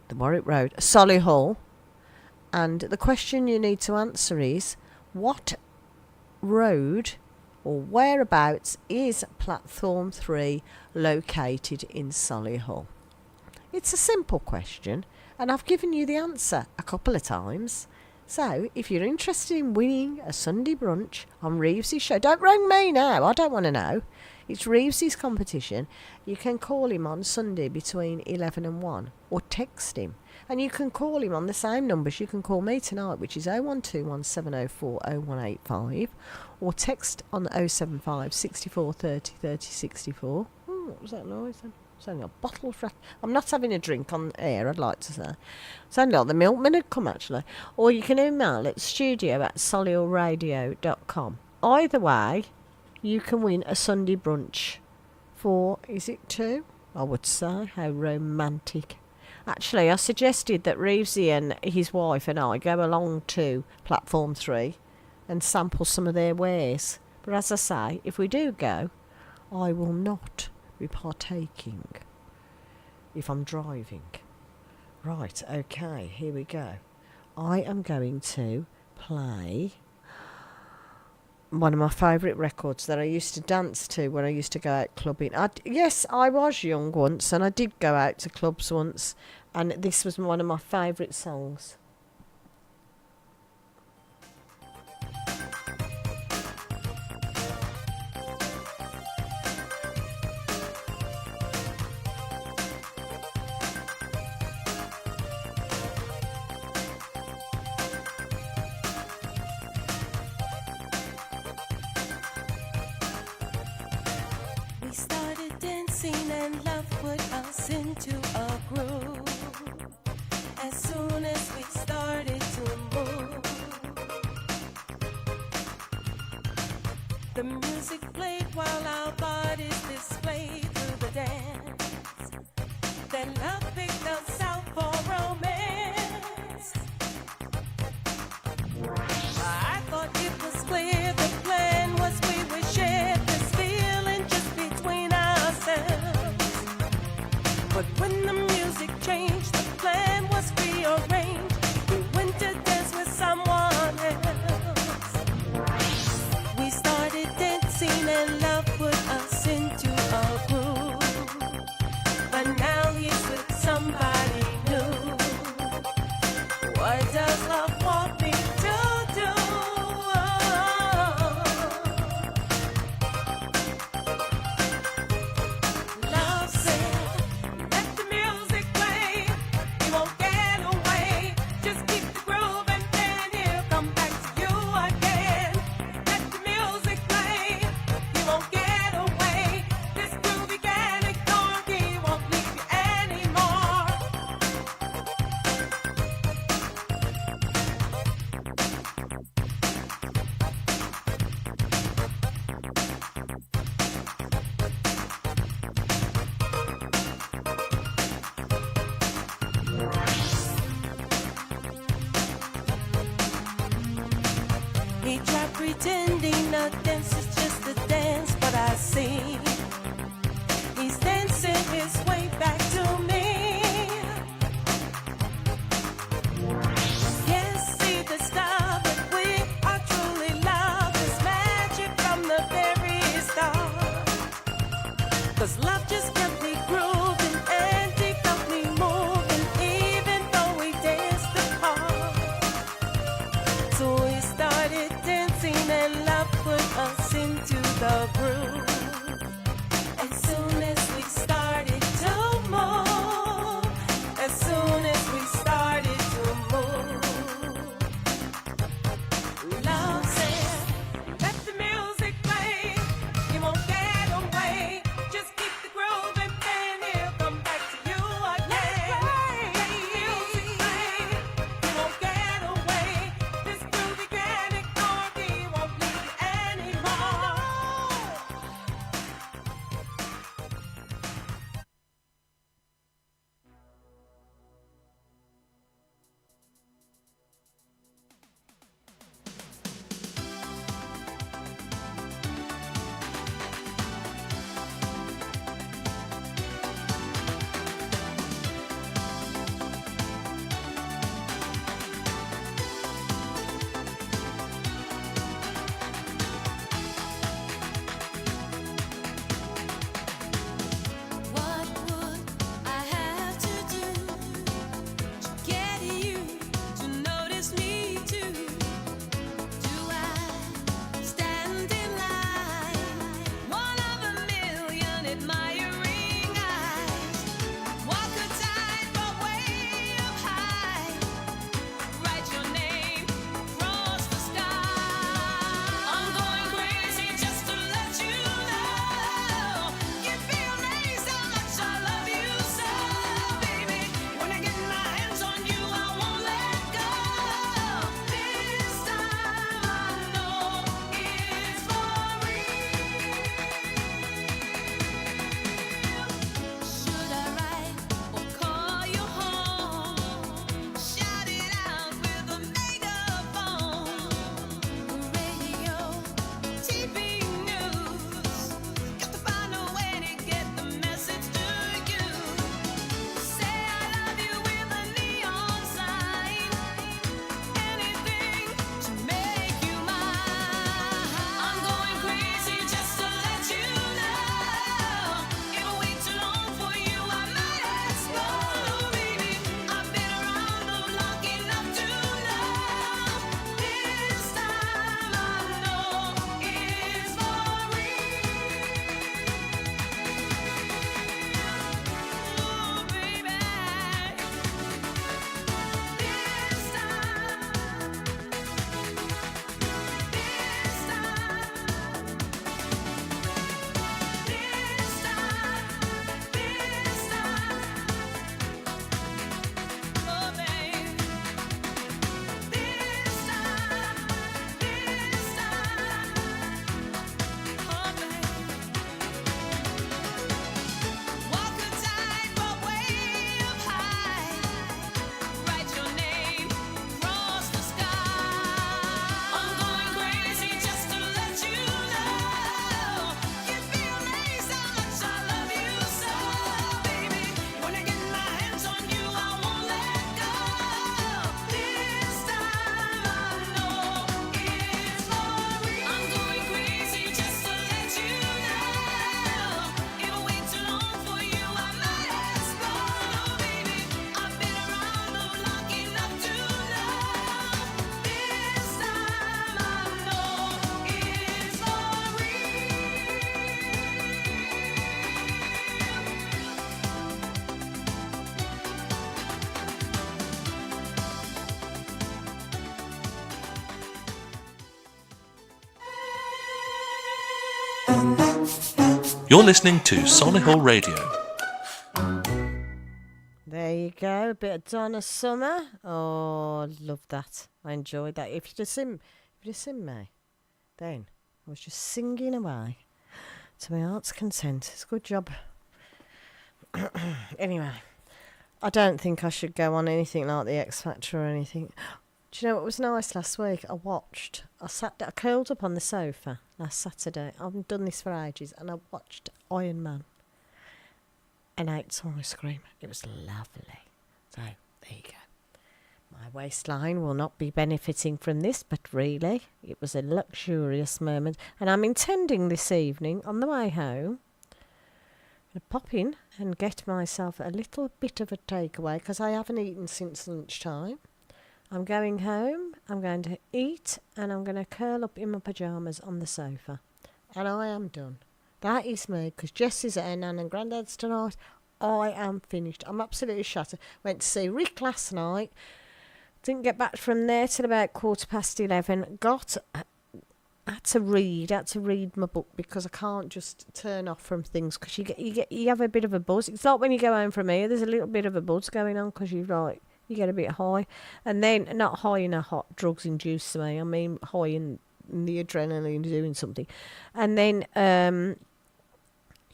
the Warwick Road, Solihull. And the question you need to answer is, what road or whereabouts is Platform 3 located in Solihull? It's a simple question, and I've given you the answer a couple of times. So, if you're interested in winning a Sunday brunch on Reevesy's show, don't ring me now, I don't want to know. It's Reevesy's competition. You can call him on Sunday between 11 and 1, or text him. And you can call him on the same numbers you can call me tonight, which is 0121 704 0185, or text on 075 64 30 30 64. What was that noise then? It's only a bottle of... I'm not having a drink on air, I'd like to say. It's only like the milkman had come, actually. Or you can email at studio@solihullradio.com. Either way, you can win a Sunday brunch for, is it 2? I would say. How romantic. Actually, I suggested that Reevesy and his wife and I go along to Platform 3 and sample some of their wares. But as I say, if we do go, I will not be partaking if I'm driving. Right, okay, here we go. I am going to play one of my favourite records that I used to dance to when I used to go out clubbing. Yes, I was young once and I did go out to clubs once, and this was one of my favourite songs. We started dancing and love put us into a groove. As soon as we started to move, the music played while our bodies displayed through the dance. Then love picked us out for romance. I thought it was clear the plan was we would share this feeling just between ourselves. But when the music changed, the plan was rearranged. We went to dance with someone else. We started dancing and love put us into a groove. But now he's with somebody new. What does love want me to do? Love said, let the music play. You won't get away. Just keep the groove and then he'll come back to you again. Let the music play. You won't get away. This groovy can ignore. He won't leave you anymore. He tried pretending a dance is just a dance, but I see he's dancing his way back to me. Yes, see the style that we are truly love is magic from the very start. 'Cause love just kept me grooving and he felt me moving, even though we danced apart. So we started dancing and love put us into the groove. You're listening to Solihull Radio. There you go, a bit of Donna Summer. Oh, love that. I enjoyed that. If you'd have seen me, then I was just singing away to my heart's content. It's a good job. Anyway, I don't think I should go on anything like the X Factor or anything. Do you know what was nice last week? I curled up on the sofa last Saturday. I haven't done this for ages, and I watched Iron Man and ate some ice cream. It was lovely. So, there you go. My waistline will not be benefiting from this, but really, it was a luxurious moment. And I'm intending this evening, on the way home, to pop in and get myself a little bit of a takeaway, because I haven't eaten since lunchtime. I'm going home, I'm going to eat, and I'm going to curl up in my pyjamas on the sofa. And I am done. That is me, because Jessie's at her nan and granddad's tonight. I am finished. I'm absolutely shattered. Went to see Rick last night. Didn't get back from there till about 11:15. Had to read my book, because I can't just turn off from things, because you have a bit of a buzz. It's like when you go home from here, there's a little bit of a buzz going on, because you get a bit high, and then not high in a hot drugs induced me. I mean high in the adrenaline doing something, and then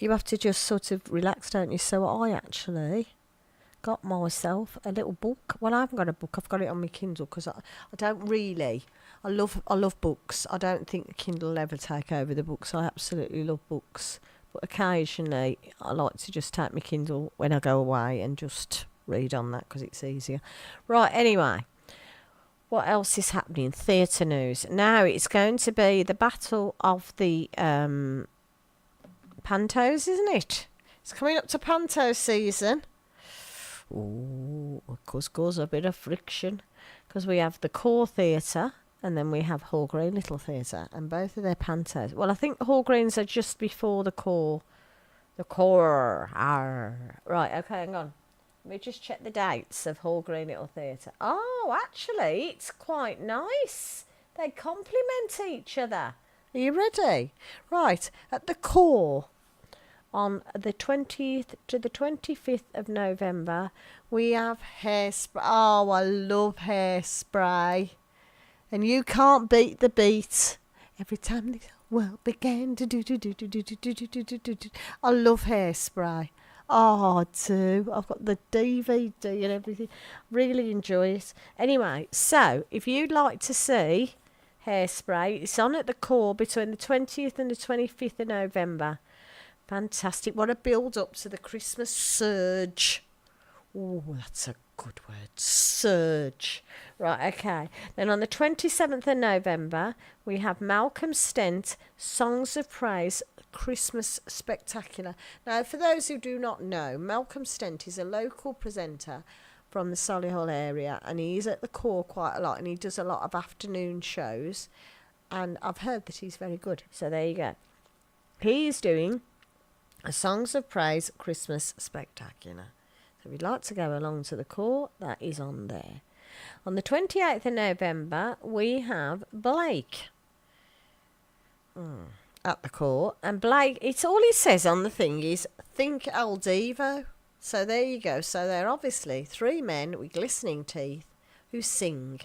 you have to just sort of relax, don't you? So I actually got myself a little book. Well, I haven't got a book. I've got it on my Kindle, because I don't really. I love books. I don't think the Kindle will ever take over the books. I absolutely love books, but occasionally I like to just take my Kindle when I go away and just read on that, because it's easier. Right, anyway, what else is happening? Theatre news. Now it's going to be the battle of the pantos, isn't it? It's coming up to panto season. Oh, of course, cause a bit of friction, because we have the Core Theatre and then we have Hall Green Little Theatre, and both of their pantos. Well, I think the Hall Greens are just before the Core. The Core. Right, okay, hang on. Let me just check the dates of Hall Green Little Theatre. Oh, actually, it's quite nice. They complement each other. Are you ready? Right, at the Core, on the 20th to the 25th of November, we have Hairspray. Oh, I love Hairspray. And you can't beat the beat. Every time the world began to do. I love Hairspray. Oh, I do. I've got the DVD and everything. Really enjoy it. Anyway, so if you'd like to see Hairspray, it's on at the Core between the 20th and the 25th of November. Fantastic. What a build up to the Christmas surge. Oh, that's a good word. Surge. Right, okay. Then on the 27th of November, we have Malcolm Stent, Songs of Praise, Christmas Spectacular. Now, for those who do not know, Malcolm Stent is a local presenter from the Solihull area, and he's at the Core quite a lot, and he does a lot of afternoon shows, and I've heard that he's very good. So there you go. He's doing a Songs of Praise Christmas Spectacular. So if you'd like to go along to the Core, that is on there. On the 28th of November, we have Blake at the Core. And Blake, it's all he says on the thing is, think El Divo. So there you go. So they're obviously three men with glistening teeth who sing.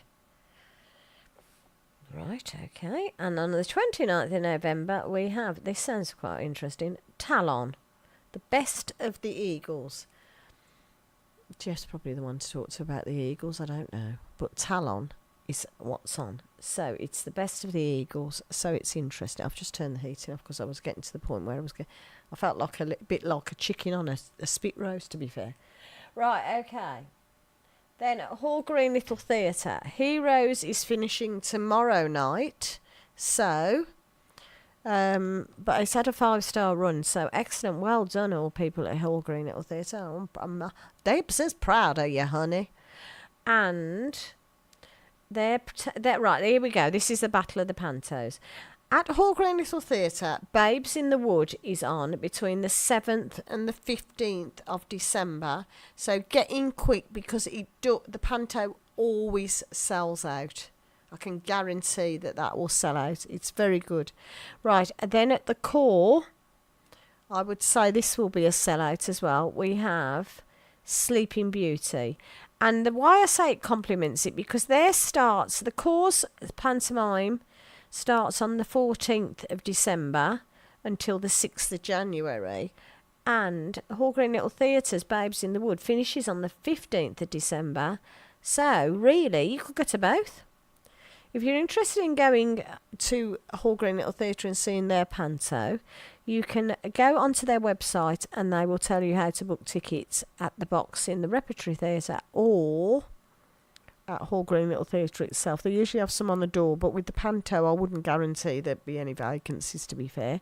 Right, okay. And on the 29th of November, we have, this sounds quite interesting, Talon, the best of the Eagles. Jeff's probably the one to talk to about the Eagles, I don't know. But Talon is what's on. So it's the best of the Eagles, so it's interesting. I've just turned the heating off because I was getting to the point where I felt like a bit like a chicken on a spit roast, to be fair. Right, okay. Then at Hall Green Little Theatre, Heroes is finishing tomorrow night. So, but it's had a 5-star run, so excellent. Well done, all people at Hall Green Little Theatre. Debs is proud of you, honey. And they're right, here we go. This is the Battle of the Pantos. At Hall Green Little Theatre, Babes in the Wood is on between the 7th and the 15th of December. So get in quick, because the panto always sells out. I can guarantee that will sell out. It's very good. Right, and then at the Core, I would say this will be a sellout as well. We have Sleeping Beauty. And why I say it complements it, because the course pantomime starts on the 14th of December until the 6th of January. And Hall Green Little Theatre's Babes in the Wood finishes on the 15th of December. So, really, you could go to both. If you're interested in going to Hall Green Little Theatre and seeing their panto, you can go onto their website and they will tell you how to book tickets at the box in the Repertory Theatre or at Hall Green Little Theatre itself. They usually have some on the door, but with the panto, I wouldn't guarantee there'd be any vacancies, to be fair.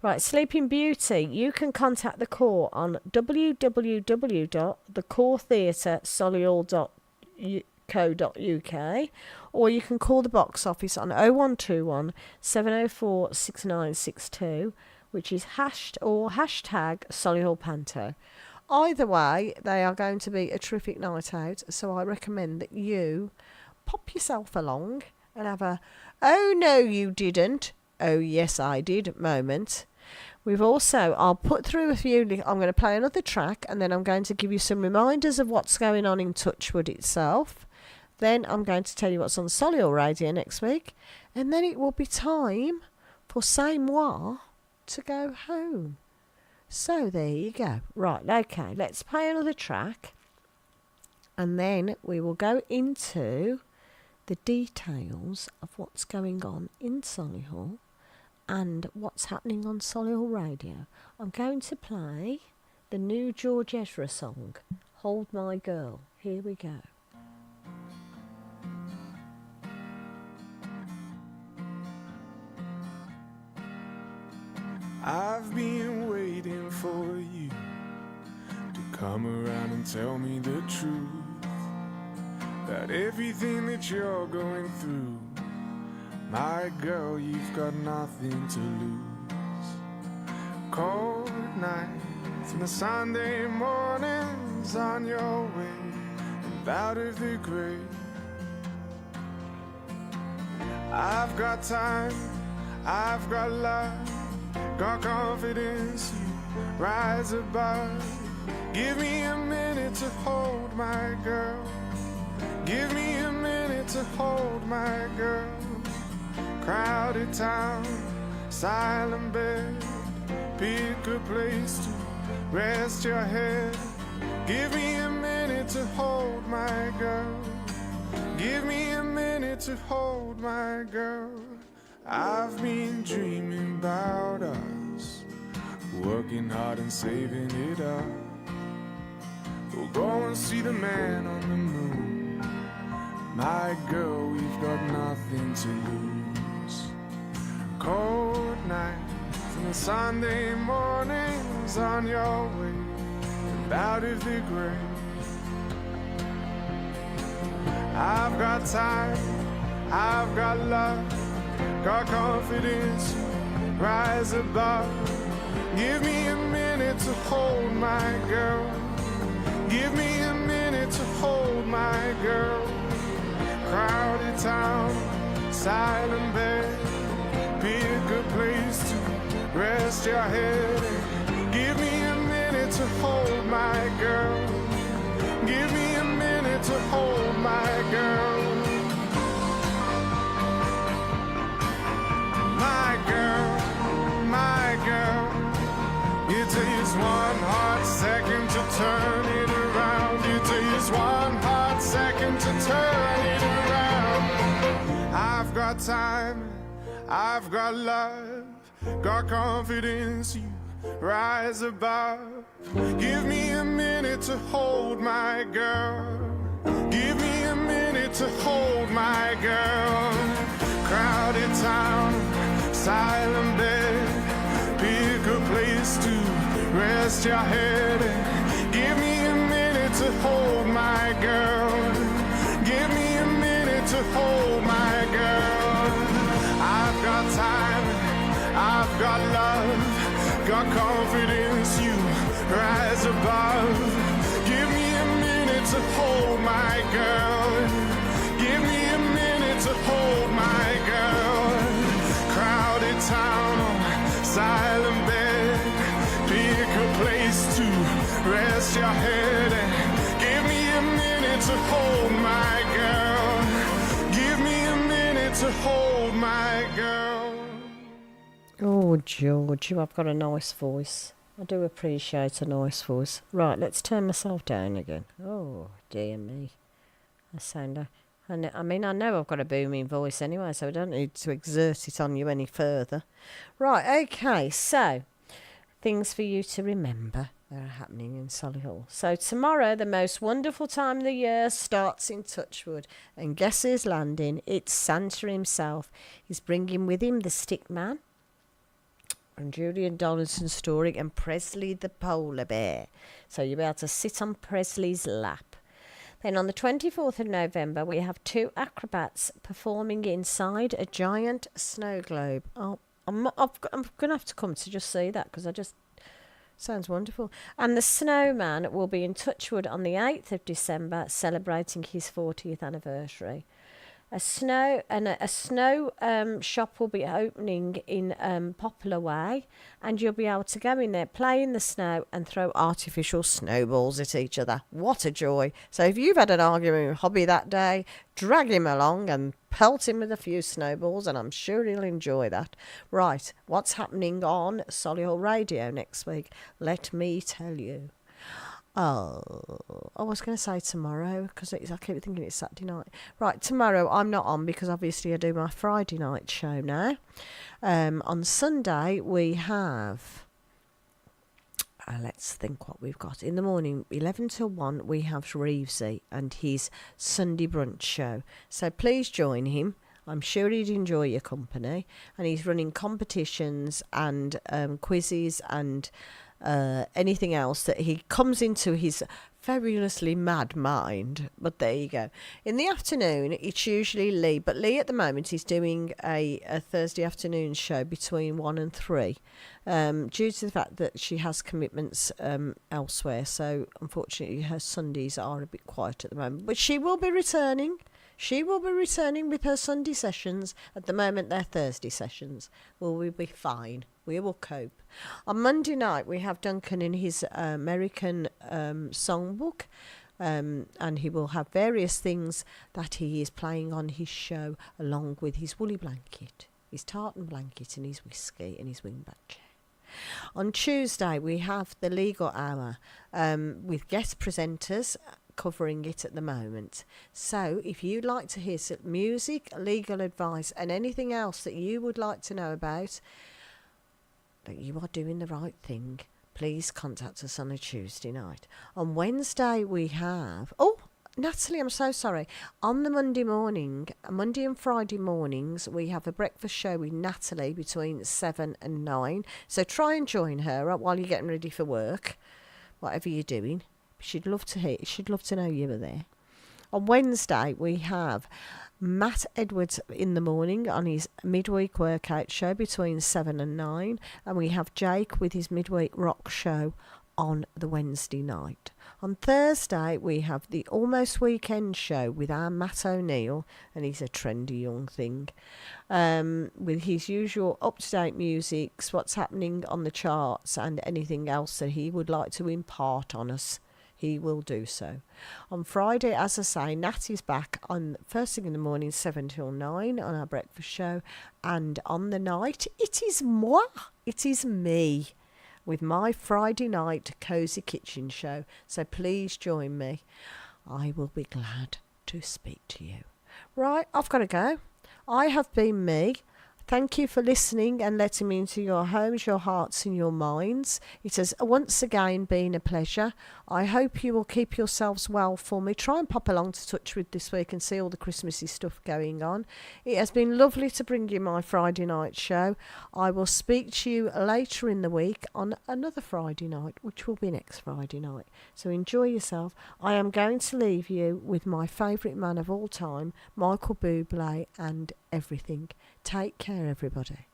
Right, Sleeping Beauty, you can contact the Core on www.thecoretheatresolihull.co.uk, or you can call the box office on 0121 704 6962, which is hashtag Solihull Panto. Either way, they are going to be a terrific night out, so I recommend that you pop yourself along and have a "oh no you didn't, oh yes I did" moment. We've also, I'll put through a few, I'm going to play another track and then I'm going to give you some reminders of what's going on in Touchwood itself. Then I'm going to tell you what's on Solihull Radio next week, and then it will be time for C'est Moi to go home. So there you go. Right, okay, let's play another track and then we will go into the details of what's going on in Solihull and what's happening on Solihull Radio. I'm going to play the new George Ezra song, Hold My Girl. Here we go. I've been waiting for you to come around and tell me the truth about everything that you're going through. My girl, you've got nothing to lose. Cold nights and the Sunday mornings on your way and out of the grave. I've got time, I've got love, got confidence, you rise above. Give me a minute to hold my girl. Give me a minute to hold my girl. Crowded town, silent bed, pick a place to rest your head. Give me a minute to hold my girl. Give me a minute to hold my girl. I've been dreaming about us, working hard and saving it up. We'll go and see the man on the moon. My girl, we've got nothing to lose. Cold nights and Sunday mornings on your way and out of the grave. I've got time, I've got love, got confidence, rise above. Give me a minute to hold my girl. Give me a minute to hold my girl. Crowded town, silent bed, pick a place to rest your head. Give me a minute to hold my girl. Give me a minute to hold my girl. My girl, my girl. It takes one hot second to turn it around. It takes one hot second to turn it around. I've got time, I've got love, got confidence, you rise above. Give me a minute to hold my girl. Give me a minute to hold my girl. Crowded town, silent bed, pick a place to rest your head. Give me a minute to hold my girl. Give me a minute to hold my girl. I've got time, I've got love, got confidence, you rise above. Give me a minute to hold my girl. Give me a minute to hold my girl. Crowded town, silent bed, to hold my girl. Oh, George, you have got a nice voice. I do appreciate a nice voice. Right, let's turn myself down again. Oh, dear me. I sound... I mean, I know I've got a booming voice anyway, so I don't need to exert it on you any further. Right, okay, so things for you to remember that are happening in Solihull. So tomorrow, the most wonderful time of the year starts in Touchwood. And guess who's landing? It's Santa himself. He's bringing with him the Stick Man, and Julian Donaldson's story, and Presley the polar bear. So you'll be able to sit on Presley's lap. Then on the 24th of November, we have 2 acrobats performing inside a giant snow globe. Oh, I'm going to have to come to just see that, because sounds wonderful. And the snowman will be in Touchwood on the 8th of December, celebrating his 40th anniversary. A snow shop will be opening in Poplar Way, and you'll be able to go in there, play in the snow, and throw artificial snowballs at each other. What a joy! So if you've had an argument with Hobby that day, drag him along and pelt him with a few snowballs, and I'm sure he'll enjoy that. Right, what's happening on Solihull Radio next week? Let me tell you. Oh, I was going to say tomorrow, because I keep thinking it's Saturday night. Right, tomorrow I'm not on, because obviously I do my Friday night show now. On Sunday we have... let's think what we've got. In the morning, 11 till 1, we have Reevesy and his Sunday brunch show. So please join him. I'm sure he'd enjoy your company. And he's running competitions and quizzes and... anything else that he comes into his fabulously mad mind. But there you go. In the afternoon, it's usually Lee. But Lee, at the moment, is doing a Thursday afternoon show between 1 and 3 due to the fact that she has commitments elsewhere. So, unfortunately, her Sundays are a bit quiet at the moment. But she will be returning. She will be returning with her Sunday sessions. At the moment, they're Thursday sessions. We'll be fine. We will cope. On Monday night, we have Duncan in his American songbook, and he will have various things that he is playing on his show, along with his woolly blanket, his tartan blanket, and his whiskey, and his wingback chair. On Tuesday, we have the Legal Hour with guest presenters covering it at the moment. So if you'd like to hear some music, legal advice, and anything else that you would like to know about, that you are doing the right thing, please contact us on a Tuesday night. On Wednesday we have... Oh, Natalie, I'm so sorry. On the Monday and Friday mornings, we have a breakfast show with Natalie between 7 and 9. So try and join her while you're getting ready for work, whatever you're doing. She'd love to know you were there. On Wednesday, we have Matt Edwards in the morning on his midweek workout show between 7 and 9. And we have Jake with his midweek rock show on the Wednesday night. On Thursday, we have the Almost Weekend show with our Matt O'Neill, and he's a trendy young thing, with his usual up-to-date music, what's happening on the charts, and anything else that he would like to impart on us. He will do so. On Friday, as I say, Nat is back on first thing in the morning, 7 till 9 on our breakfast show. And on the night, it is moi. It is me with my Friday night Cosy Kitchen show. So please join me. I will be glad to speak to you. Right, I've got to go. I have been me. Thank you for listening and letting me into your homes, your hearts and your minds. It has once again been a pleasure. I hope you will keep yourselves well for me. Try and pop along to Touchwood this week and see all the Christmassy stuff going on. It has been lovely to bring you my Friday night show. I will speak to you later in the week on another Friday night, which will be next Friday night. So enjoy yourself. I am going to leave you with my favourite man of all time, Michael Bublé, and Everything. Take care, everybody.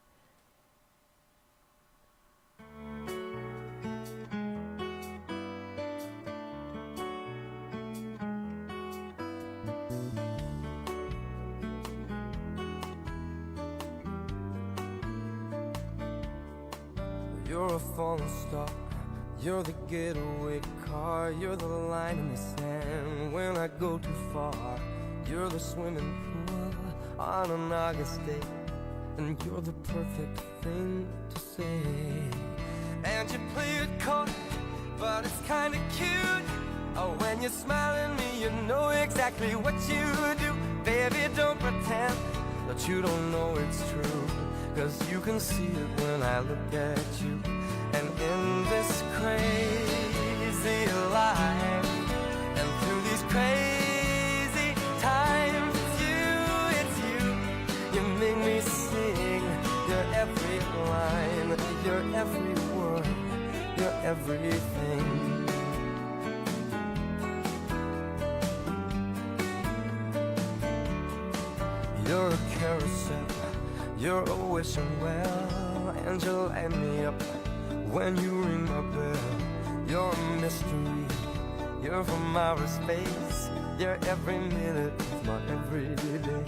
You're a falling star, you're the getaway car, you're the line in the sand when I go too far. You're the swimming pool on an August day, and you're the perfect thing to say. And you play it coy, but it's kinda cute. Oh, when you smile at me, you know exactly what you do. Baby, don't pretend that you don't know it's true, 'cause you can see it when I look at you. And in this crazy life, and through these crazy times, it's you, you make me sing your every line, your every word, your everything. You're a carousel, you're a wishing well, and you light me up when you ring my bell. You're a mystery, you're from outer space, you're every minute of my everyday.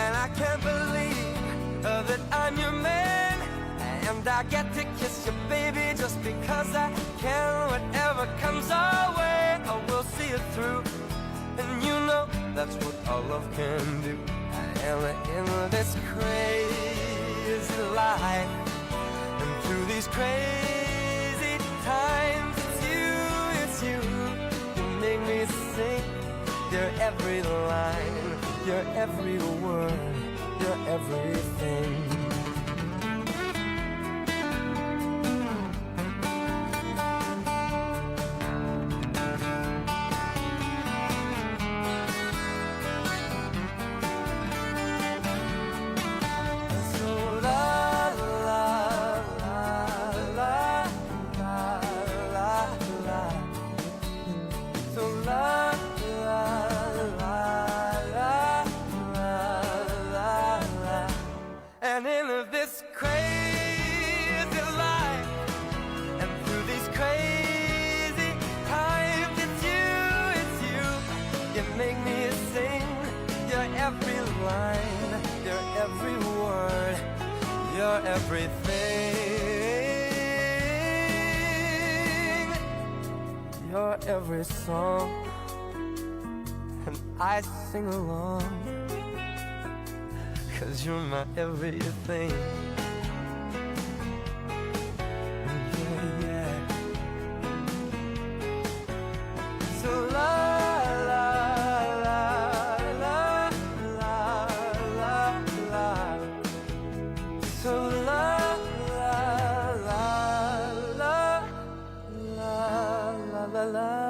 And I can't believe that I'm your man, and I get to kiss you, baby, just because I can. Whatever comes our way, I will see it through. And you know that's what our love can do. And in this crazy life, and through these crazy times, it's you, you make me sing your every line, your every word, your everything. And in this crazy life, and through these crazy times, it's you, you make me sing your every line, your every word, your everything, your every song, and I sing along, 'cause you're my everything. Yeah, yeah. So la la la la la la la. So la la la la la la la.